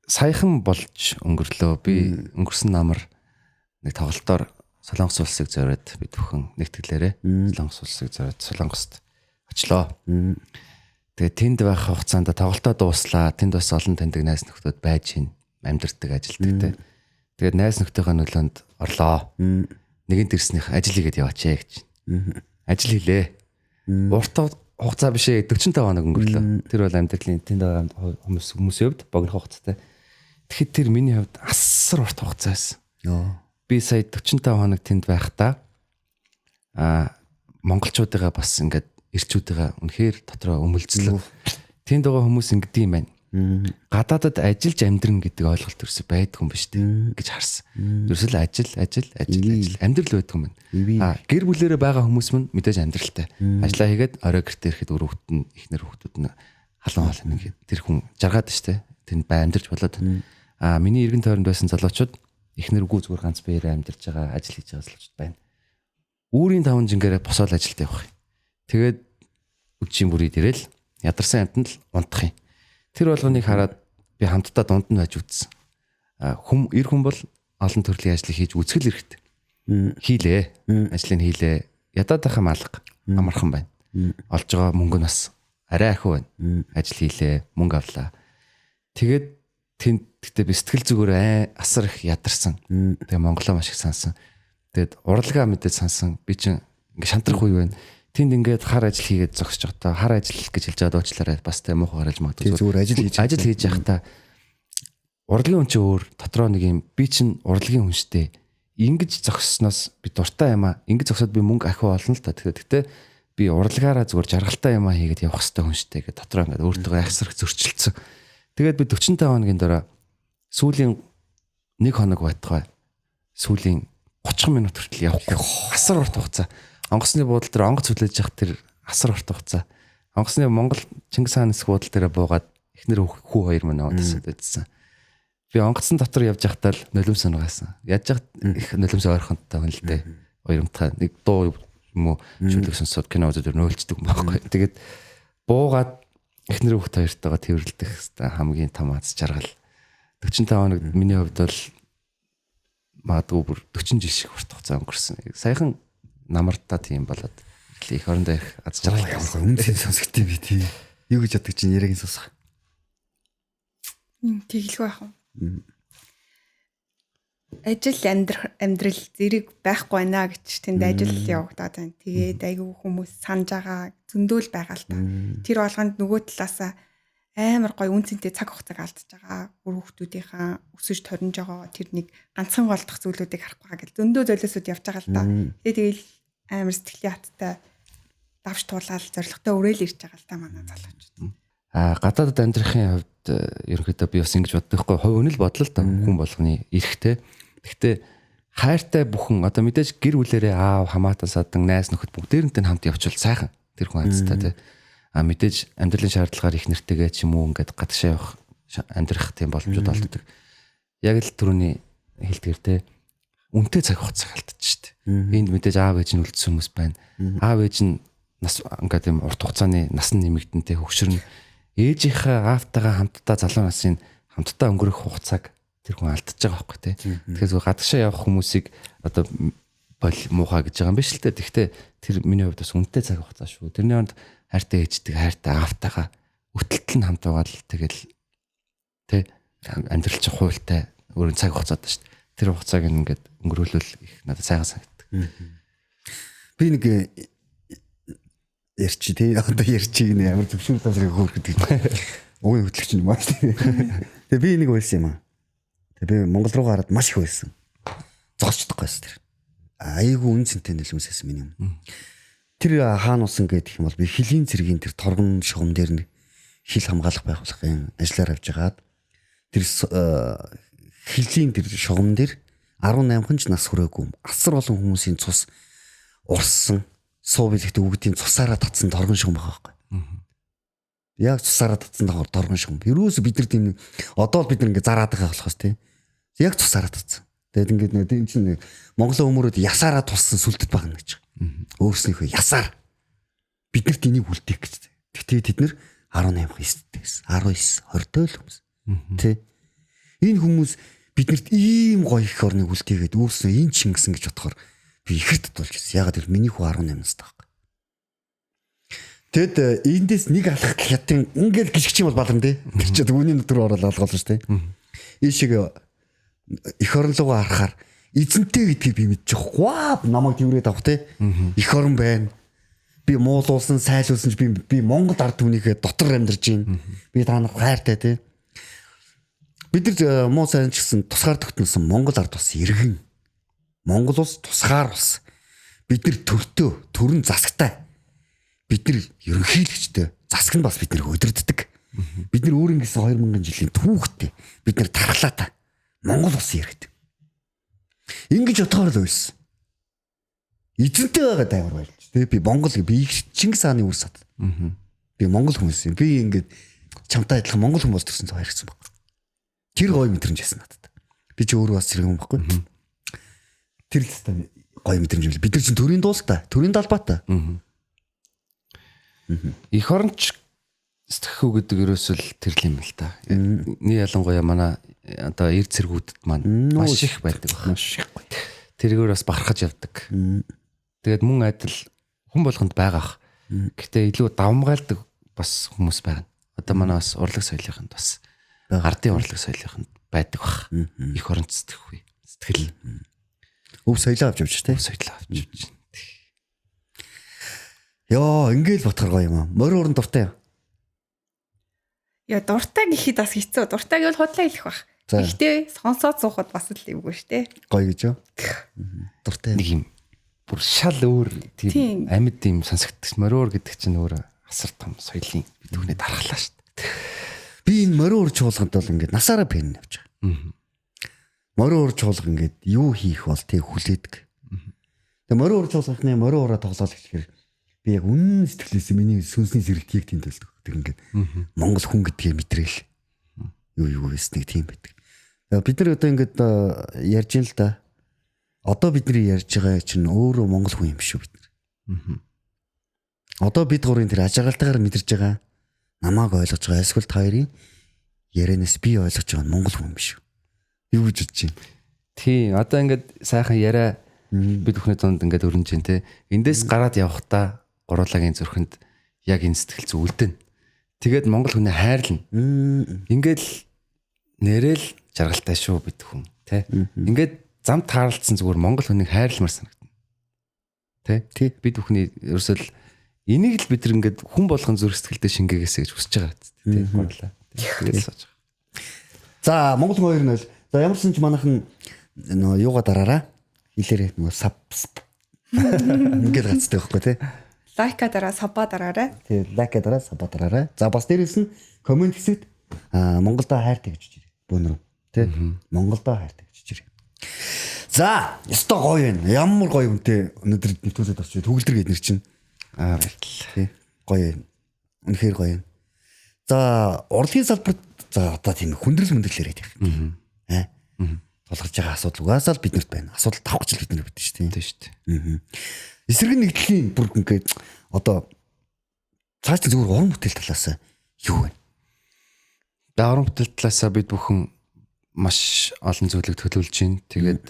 саяхан болж өнгөрлөө. Би өнгөрсөн намар нэг тоглолтоор Солонгос улсыг зориод бид бүхэн нэгтгэлээрээ Солонгос улсыг зориод Солонгост очлоо. Тэгээ тэнд байх хугацаанд тоглолтоо дууслаа. Тэнд бас олон таньдаг найз нөхдөд байж гин амьдэрдэг ажилдаг те. Тэгээд найз нөхдөйхөө нөлөөнд орлоо. Нэгэнт ирснийх ажил хийгээд яваач гэж. Ажил хийлээ. Урт хугацаа биш ээ 45 хоног өнгөрлөө. Тэр бол амьдралын тэнд байгаа хүмүүсийн хувьд богино хугацаатай. Тэгэхэд тэр миний хувьд асар урт хугацаа байсан. Би сая 45 хоног тэнд байхдаа монголчуудыгаа бас ингээд ирчүүдээ үнэхээр дотроо өмөлцлөө. Тэнд байгаа хүмүүс ингэдэг юм байна. Гадаадад ажиллаж амьдрна гэдэг ойлголт ерөөсөй байдаг юм биш үү гэж харсан. Ерөөсөө л ажил амьдрал байдаг юм байна. Гэр бүлээрээ байгаа хүмүүс мань мэдээж амьдралтай. Ажлаа хийгээд орой гэртээ ирэхэд өр хүүхэд нь ихнэр хүүхдүүд нь халуун хоол нэг тэр хүн жаргаад штэ. Тэнд бай амьдарч болоод. Миний эргэн тойронд байсан залуучууд эхнэр үгүй зүгээр ганц биеэрээ амьдарч байгаа, ажил хийж байгаа залуучууд байна. Үүрийн 5 жингээрээ босоод ажилд явах юм. Тэгээд үчийн бүрий дээрэл ядарсан амтнд л унтах юм. Тэр болгоныг хараад би хамтдаа дунд нь байж үзсэн. Эр хүн бол олон төрлийн ажлыг хийж үзгэл хэрэгтэй. Хийлээ. Ажлыг хийлээ. Ядаад байхаа малга амархан байна. Олж байгаа мөнгө нь бас арай ахиу байна. Ажил хийлээ, мөнгө авлаа. Тэгээд тэнд гэхдээ би сэтгэл зүгээр асар их ядарсан. Тэгээ Монголоо маш их сансан. Тэгээд урлагаа мэдээд сансан. Би чинь ингээ шантрах үе байна. Тэнд ингээд хар ажил хийгээд зогсож байгаа. Хар ажил гэж хэлж байгаа дуучлаарай. Бас тэ муухай гарч магадгүй. Зүгээр ажил хийж явахдаа урлагийн хүн чинь өөр дотроо нэг юм би чинь урлагийн хүн штэ. Ингэж зогссноос би дуртай юм аа. Ингэж зогсоод би мөнгө ахиу олно л та. Тэгтээ би урлагаараа зүгээр жаргалтай юм аа хийгээд явах хэрэгтэй хүн штэ гэдэг дотроо ингээд өөртөө айхсарх зөрчилдсөн. Тэгээд би 45 хоногийн дараа сүүлийн 1 хоног байтугай сүүлийн 30 минут хүртэл явахгүй асар урт хугацаа. Онгоцны буудлын дээр онгоц хүлээж явах тэр асар урт хугацаа. Онгоцны Монгол Чингис хааны буудлын дээр буугаад эхнэр хүү 2 мөн аваад байсан. Би онгоцны дотор явж байхдаа л нулимс унгасан. Яаж яах их нулимс ойрхонтой хүн л дээ. Хоёрмтаа нэг дуу юм уу шүлэг сонсоод кино үзээд нөөлцдөг юм байхгүй. Тэгээд буугаад эхнэр хүүхд хоёртойгоо тэрвэрлдэх хамгийн том аз жаргал. 45 хоног миний хувьд бол магадгүй бүр 40 жил шиг урт хугацаа өнгөрсөн. Саяхан намартаа тийм болоод их орондоо их аз жаргал ямар үнэтэй сонсогдсон би тий. Юу гэж яддаг чинь яриаг сонсох. Тэглгүй байх уу? Ажил амьдрал зэрэг байхгүй байна гэж тэнд ажил явагдаад байна. Тэгээд айгүй хүмүүс санаж байгаа зөндөөл байгаа л та. Тэр болгонд нөгөө талаасаа амар гоё үнцэнтэй цаг хугацааг алдчихж байгаа. Бүр хүүхдүүдийнхаа өсөж торнож байгаа тэр нэг ганцхан голдох зүйлүүдийг харахгүй байгаа гэл зөндөө золиосууд явж байгаа л та. Тэгээд амар сэтгэлийн хаттай давж туулаад зоригтой өрөөл ирж байгаа л та манай залуучууд. Гадаадд амьдрахын хувьд ерөнхийдөө би бас ингэж боддог байхгүй. Хувь үнэл бодлоо та хүн болгоны эрэхтэй. Гэхдээ хайртай бүхэн одоо мэдээж гэр бүлэрээ аав хамаатан садан найз нөхөд бүгдээрэнтэй хамт явчвал сайхан тэр хүн азтай тий. Мэдээж амьдралын шаардлагаар их нэртэйгээ ч юм уу ингээд гадагшаа явах амьдрах тийм боломжууд олддог. Яг л түрүүний хэлдгэр тий. Үнтэй цаг хугацаа алдчих штеп. Энд мэдээж аав ээж нь үлдсэн хүмүүс байна. Аав ээж нь нас ингээд тийм урт хугацааны нас нь нэмэгдэнтэй хөгшөрнө. Ээжийнхээ аавтайгаа хамтдаа залуу насын хамтдаа өнгөрөх хугацааг тэр хүн алдчихж байгаа байхгүй тий. Тэгэхээр зөв гадагшаа явах хүмүүсийг одоо муухай гэж байгаа юм биш л дээ. Гэхдээ тэр миний хувьд бас үнэтэй цаг хугацаа шүү. Тэрний хонд хайртай ээжтэй хайртай аавтайгаа өтөлтөл нь хамт байгаа л тэгэл тий амьдрал чинь хуйлтай өөрийн цаг хугацаад шүү дээ. Тэр хугацааг ингээд өнгөрүүлвэл их надад сайхан санагддаг. Би нэг ярьчих тий одоо ярьчих нэ ямар зөвшөөрөл тавьрыг хөөрөхөд гэж. Уугийн хөтлөгч юм аа тий. Тэгээ би нэг ойлсон юм аа. Тэгээ би Монгол руу гараад маш их ойлсон. Зогсчихдоггүй байсан тэр. Айгүй үнцэнтэй нөлөөсөөс миний юм. Тэр хаана усан гэдэг юм бол би хилийн цэргийн тэр торгон шугам дээр хил хамгаалах байгууллагын ажиллаар авч байгаад тэр хилийн тэр шугам дээр 18 хүнч нас хүрээгүй асар олон хүмүүсийн цус урссан суу билэгт өгдийн цусаараа татсан торгон шугам байгаа байхгүй. Яг цусаараа татсан торгон шугам. Ерөөсө бид нар тийм одоо л бид нар ингээ зараад байгаа болохоос тийм. Яг цусаараа татсан. Тэгээд ингээд нэг тийм чинь Монголын өмөрөд ясаараа туссан сүлдэт байгаа гэж. Өөрснийхөө ясаар бид нарт энийг үлдээх гэж. Тэгтээ тэд нар 18 9-ээс 19 20 л хүмүүс. Тэ. Энэ хүмүүс биднэрт ийм гоё их орныг үлдээгээд өөрснөө энэ Чингисэн гэж бодохоор би ихэт дулж ирсэн. Ягаад гэвэл миний хүү 18 настай байхгүй. Тэгэд эндээс нэг алхах хятад ингээл гიშгч юм бол балам тий. Тэр чинь үүний дотор ороод алгаална шүү дээ. Энэ шиг их орн руу харахаар эзэнтэй гэдгийг би мэдчихгүй. Ваа намайг тэрврээд авах тий. Их орн байна. Би муулуулсан, сайлуулсан ч би Монгол ард түмнийхээ дотор амьдарч байна. Би та нарт хайртай тий. Бид нар муу сайн ч гэсэн тусгаар тогтносон Монгол ард бас иргэн. Монгол улс тусгаар улс. Бид нар төрн засагтай. Бид нар ерөнхийлөгчтэй. Засаг нь бас бид нарыг удирддаг. Бид нар өөрөнгөсөн 2000 жилийн түүхтэй. Бид нар тархлаатай. Монгол улсын иргэд. Ингэж бодохоор л байсан. Эзэнтэй байгаа дайвар байлж. Тэ би Монгол би Чингис хааны үр сад. Би монгол хүмүүс юм. Би ингээд чамтай адилхан монгол хүмүүс төрсөн цаа хэрэгсэн баг. Тэр гоё мэдрэмж яасан надад. Би ч өөрөө бас зэрэг юм баггүй. Тэр л та гоё мэдрэмж юм. Бид нар чинь төрийн дуул та. Төрийн далбаатай. Эх оронч сэтгэхүй гэдэг ерөөсөл тэр л юм л та. Нэг ялангуяа манай одоо эр цэргүүдэд маань маш их байдаг байна. Маш их. Тэргээр бас барахаж явдаг. Тэгээд мөн адил хүн болгонд байгаах. Гэхдээ илүү давмгаалдаг бас хүмүүс байна. Одоо манай бас урлаг соёлынханд бас ардын урлаг соёлынханд байдаг бах. Эх оронч сэтгэхүй. Сэтгэл. Өв соёлоо авч явж тээ. Соёлоо авч явж. Йоо, ингээл ботхор гоё юм аа. Морин уран дуртай юм. Яа дуртай гэхэд бас хэцүү. Дуртай гэвэл худлаа хэлэх бах. Гэхдээ сонсоод суухад бас л эвгүй штэ. Гоё гэж юу? Дуртай. Нэг юм бүр шал өөр тийм амьд юм сонсогдчих. Мориор гэдэг чинь өөр асар том соёлын бид түүний дархлаа шүү дээ. Би энэ морин ур чуулганд бол ингээд насаараа пен явж байгаа. Морин ур чуулга ингээд юу хийх бол тэг хүлээдэг. Тэгээ морин ур чуулганы морин ураа тоглоол гэхээр би яг үнэн сэтгэлээс миний сүнсний сэргэлтийг тийм төлдөг. Тэг ингээд монгол хүн гэдгийг мэдрээл. Юу вэс нэг тийм байдаг. Бид нар одоо ингээд ярьж ин л да. Одоо бидний ярьж байгаа чинь өөрөө монгол хүн юм шүү бид нар. Одоо бид гурийн тэр ажиглалтаагаар мэдэрж байгаа намааг ойлгож байгаа эсвэл та хоёрын ярианаас би ойлгож байгаа нь монгол хүн юм шүү. Юу гэж бодож байна? Тийм. Одоо ингээд сайхан яриа бид бүхний донд ингээд өрнөж जैन те. Эндээс гараад явахдаа гуруулагийн зүрхэнд яг энэ сэтгэл зүгэлдэн. Тэгээд монгол хүнээ хайрлна. Ингээд л нэрэл жаргалтай шүү бид хүн те. Ингээд зам таарлцсан зүгээр монгол хүнийг хайрламар санагдана. Тэ? Бид бүхний ерөөсөл энийг л бид нар ингээд хүн болгон зүрх сэтгэлдээ шингээгээсэй гэж хүсэж байгаа тийм гурлаа. Тэгээд сууж байгаа. За монгол хүн хоёр нь л за ямарсан ч манайхан нөө юугаа дараараа хэлээрээ нөө саб ингээд гацтай байхгүй тий. Лайка дараа саба дараарай. Тий лайка дараа саба дараарай. За бас дээрээс нь комент хэсэгт Монголдоо хайртай гэж чирээ. Бүүнөр тий. Монголдоо хайртай гэж чирээ. За ёстой гоё юм. Ямар гоё үнтэй өнөөдөр нэвтрүүлээд очиж төгөлдөр гээд нэр чинь. Тий. Гоё юм. Үнэхээр гоё юм. За урлагийн салбарт за одоо тийм хүндрэл мөндөрлөөр яриад байна. Тулгарч байгаа асуудал угаасаа л биднэрт байна. Асуудал тавх гэж бид нар бодсон шүү дээ. Тийм шүү дээ. Эсрэг нэгдлийн бүр ингээд одоо цааш зөвхөн уран бүтээл талаас юу вэ? Уран бүтээл талаас бид бүхэн маш олон зүйлийг төлөвлөж байна. Тэгээд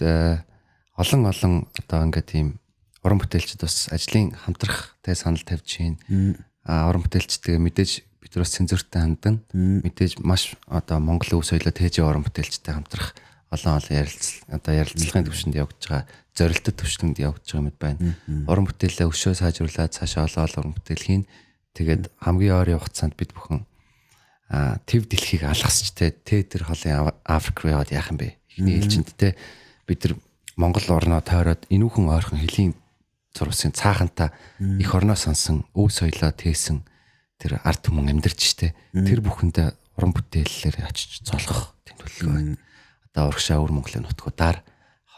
олон одоо ингээд тийм уран бүтээлчд бас ажлын хамтрах тэ санал тавьж байна. Уран бүтээлчдээ мэдээж бид бас цензуртай хандсан. Мэдээж маш одоо Монгол өв соёлоо тээж уран бүтээлчтэй хамтрах олон ярилцлагын төвшөнд явагдаж байгаа, зорилттой төвшөнд явагдаж байгаа мэт байна. Уран бүтээлээ өшөө сайжруулаад цаашаа олоод уран бүтээл хийн. Тэгээд хамгийн ойрын хугацаанд бид бүхэн төв дэлхийг алгасч тэ тэр холын Африк руу яваад яах юм бэ? Эхний ээлжинд тэ бид нар Монгол орноо тойроод энүүхэн ойрхон хөлийн зурвсын цааханта их орноо сонсон, өв соёлоо тээсэн тэр ард түмэн амьдарч штэ. Тэр бүхэндээ уран бүтээлээр очиж золгох тийм төлөвлөгөө байна. Одоо урагшаа өвөр Монголын нутгуудаар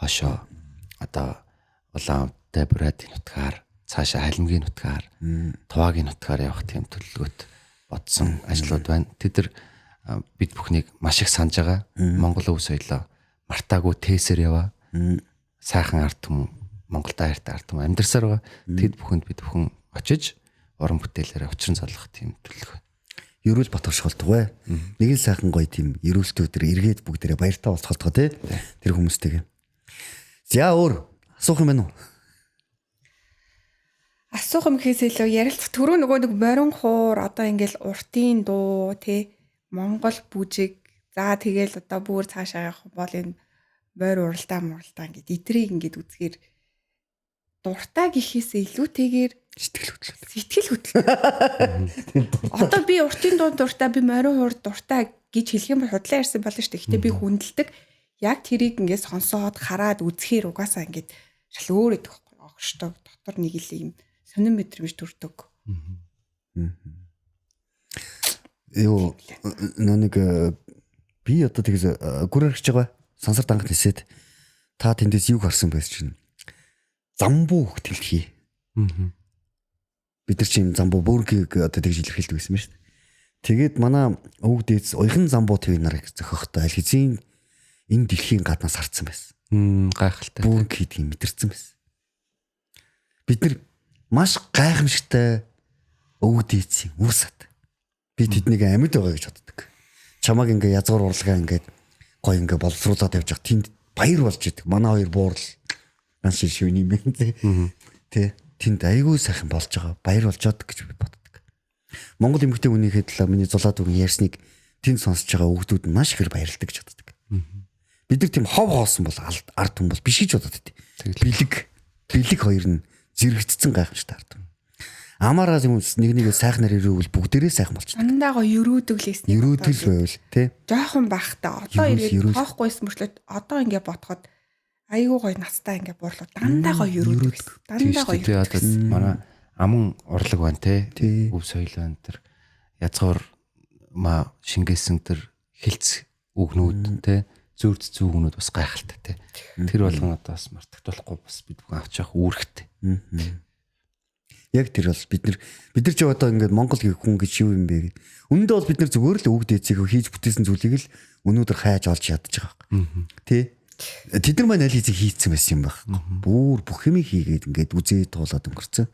хошоо одоо Улаантай Бурайдын нутгаар, цаашаа Халимгийн нутгаар, Туваагийн нутгаар явах тийм төлөвлөгөөт бодсон ажлууд байна. Тэд нар бид бүхнийг маш их санаж байгаа. Монгол өв соёлоо мартаагүй тээсэр яваа. Сайхан ард түмэн Монголда хайртай ард түмэн амьдарсаар байгаа. Тэд бүхэнд бид бүхэн очиж уран бүтээлээрээ учран залгах тийм төлөвлөгөө. Ерөөл Батгашхолт вэ? Нэг л сайхан гоё тийм ерөөлтөө тэр эргээд бүгдээрээ баяртай болцохолтгоо тий. Тэр хүмүүстэйгээ. За өөр асуух юм байна уу? Асуух юм гэхээс илүү ярилцах түрүү нөгөө нэг морин хуур одоо ингээл уртын дуу тий Монгол бүжиг за тэгэл одоо бүр цаашаа явах бол энэ морь уралдаа ингээд идрийг ингээд үзэхээр дуртай гэхээс илүүтэйгээр сэтгэл хөдлөл. Одоо би уртын дуу дуртай, би морин хуур дуртай гэж хэлэх юм бол худлаа ярьсан болно шүү дээ. Гэтэ би хүндэлдэг. Яг тэрийг ингээд сонсоод хараад үзэхээр угаасаа ингээд шал өөр идэх байхгүй огштой. Дотор нэг л юм сонин мэдрэмж төрдөг. Юу нэг би одоо тэгээс гүрэрч байгаа сансар данх нисээд та тэндээс юу харсан байж чинь замбуу хөлтгий. Бид нар чинь замбуу бүргийг одоо тэгж илэрхийлдэг байсан байна шүү дээ. Тэгээд манай өвөг дээдс уяхан замбуу TV нарыг зохиохдоо аль хэзээ энэ дэлхийн гаднаас харцсан байсан. Гайхалтай. Бүрг хийдгийг мэдэрсэн байсан. Бид нар маш гайхамшигтай өвөг дээдсийн үр сад. Би тэднийг амьд байгаа гэж боддог. Чамаг ингээ язгуур урлагаа ингээд гой ингээ боловсруулаад явж байгаа тэнд баяр болж идэг. Манай хоёр буурал ганц шивний юм тэ тэнд айгүй сайхан болж байгаа. Баяр болж байгаа гэж би боддог. Монгол эмэгтэй хүнийхээ талаар миний зулаад өгөн ярьсныг тэнд сонсож байгаа өвгдүүд нь маш ихээр баярлдаг гэж боддог. Бид нар тийм хов хоосон бол ард хүн бол биш гэж бодод байдаг. Бэлэг хоёр нь зэрэгцсэн гайхамшигтай ард хүн. Амаараа юм нэг сайхнаар ирүүл бүгдээрээ сайхан болчихдог. Дандаа го ерөөдөглээс. Ерөөдөл байвал тий. Жоохон бахта. Одоо ирээд тоохгүйс мөрчлөө одоо ингээ бодоход айгүй гоё настай ингээ буурлуу дандаа го ерөөдөг. Дандаа го. Тэгээ одоо манай аман урлаг байна те. Өв соёл байна тэр язгуур шингээсэн тэр хилцэх үгнүүд те. Зүрд зүгнүүд бас гайхалтай те. Тэр болгон одоо бас мартагдахгүй бас бид бүхэн авч явах үүрэгтэй. Яг тэр бол бид нар ч одоо ингээд Монгол гэх хүн гэж юу юм бэ? Үнэндээ бол бид нар зүгээр л өвөг дээцийг хийж бүтээсэн зүйлийг л өнөөдөр хайж олж ядж байгаа юм. Тэ? Тэд нар маань аль хэзээ хийцсэн байсан юм баг. Бүх юм хийгээд ингээд үзээ туулаад өнгөрцөн.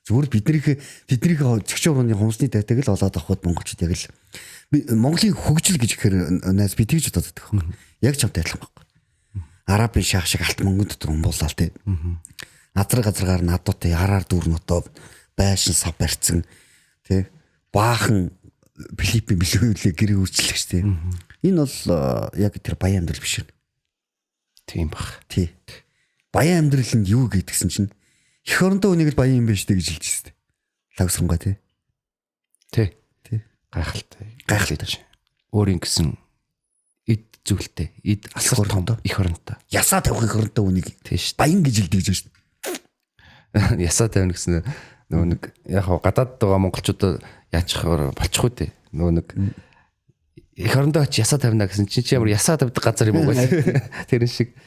Зүгээр тэднийг зэгч урууны хумсны дайтаг л олоод авахд монголчууд яг л Монголын хөгжил гэж ихээр найз би тэгж боддог байхгүй. Яг ч амтай адилхан байхгүй. Арабын шах шиг алт мөнгөн дотор умбуулаад тэ. Газаргаар надуутай яраар дүүрнөтөө байшин сав барьцсан тий баахан Филиппин билүүлээ гэрээ үрчлээ шүү дээ. Энэ бол яг тэр баян амьдрал биш үү? Тийм баг. Тий. Баян амьдрал нь юу гэдгсэн чинь эх орондоо үнийг л баян юм байна шүү дээ гэж хэлж байна. Лагсрангаа тий. Тий. Тий. Гайхалтай. Өөрийн гэсэн эд зүйлтэй, эд алсах том эх оронтой. Ясаа тавих эх оронтой үнийг тий шүү. Баян гэж хэлдэг шүү дээ. Ясаа тавина гэсэн нөгөө нэг яг гадаад байгаа монголчууд яачих болчихгүй дээ. Нөгөө нэг эх орондоо ч ясаа тавина гэсэн чинь ямар ясаа тавьдаг газар юм уу гэсэн. Тэр шиг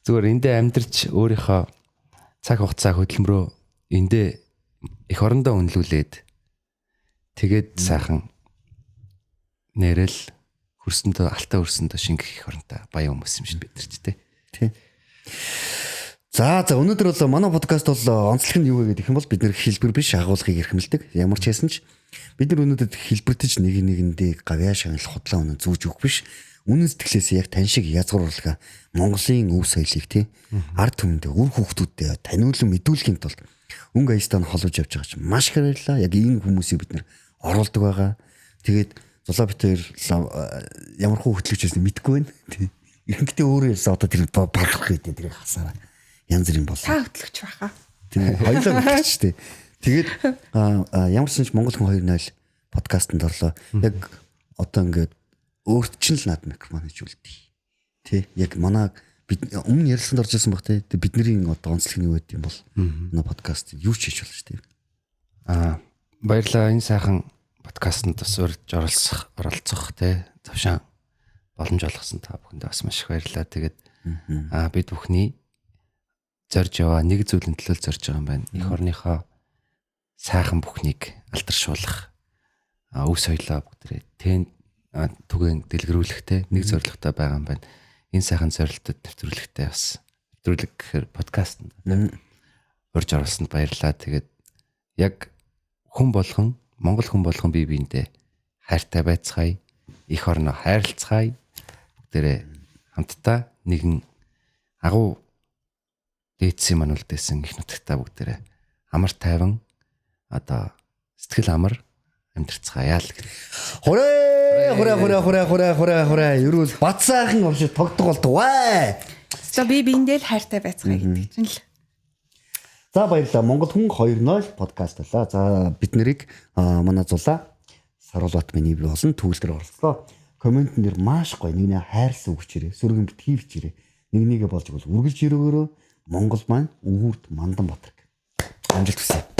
зүгээр эндээ амьдарч өөрийнхөө цаг хугацаа хөдөлмөрөө эндээ эх орондоо үнэлүүлээд тэгээд сайхан нэрэл хөрсөндөө алтаа хөрсөндөө шингэх эх оронтой баян хүмүүс юм шиг бид нар ч тий. За өнөөдөр бол манай подкаст бол онцлог нь юу вэ гэдэг юм бол бид нэр хэлбэр биш агуулгыг эрхэмлдэг. Ямар ч байсан ч бид нар өнөөдөр хэлбэртэж нэгэндээ гавьяа шагнал худлаа өнө зүүж өгөх биш. Үнэн сэтгэлээсээ яг тань шиг язгуур урлага Монголын өв соёлыг тий ард түмэндээ үр хүүхдүүдэд таниулан мэдүүлэхийн тулд өнгө аястан холбож явж байгаа чинь маш их баярлалаа. Яг энэ хүмүүсийг бид нар оруулдаг байгаа. Тэгээд зулаа бит хоёр ямар хөө хөтлөгчөөс мэдэхгүй байна. Тий. Ихэнхдээ өөрөө ярьсан одоо тэр балах гэдэг тэрийг хасаараа янз бүрийн болоо. Та хөтлөгч байхаа. Тийм хоёлоо хөтлөгч штэ. Тэгээд ямарсан ч Монгол хүн 2.0 подкастт орлоо. Яг одоо ингээд өөрт чинь л над микрофон хийжүүлдэг. Тэ яг манай бид өмнө ярилцсанд орж ирсэн баг тэ бидний одоо онцлог нь юу гэдэг юм бол манай подкаст юу ч хийж болж тэ. Баярлалаа энэ сайхан подкастт бас оролцох тэ завшаан боломж олгосон та бүхэндээ бас маш их баярлалаа. Тэгээд бид бүхний зорж яваа нэг зүйлэн төлөө зорж байгаа юм байна. Эх орныхоо сайхан бүхнийг алдаршуулах өв соёлоо бүгдээ тэн түгээн дэлгэрүүлэхтэй нэг зорилготой байгаа юм байна. Энэ сайхан зорилтод нэвтрүүлэхтэй бас нэвтрүүлэг гэхээр подкаст урьж оролцсонд баярлалаа. Тэгээд яг хүн болгон Монгол хүн болгон бие биендээ хайртай байцгаая. Эх орноо хайрлцгаая. Бүгдээрээ хамтдаа нэгэн агуу дээдсийн маань үлдээсэн их нутагтаа бүгдээрээ амар тайван одоо сэтгэл амар амьдрцгаая л гэх. Хүрээ. Ерөөл бат сайхан оршиж тогтдог болтугай. За би биэндээ л хайртай байцгаая гэдэг чинь л. За баярлалаа. Монгол хүн 2.0 подкаст болоо. За бид нарыг манай зулаа Саруулбат миний бий болсон төвлөр орлоо. Коммент нэр маш гоё. Нэгний хайрлсан өгч ирээ. Сүргэн битгийвч ирээ. Нэгнийгээ болж өгвөл үргэлж өрөөгөөрөө Монгол маань өвөрт Мандан Батар. Амжилт хүсье.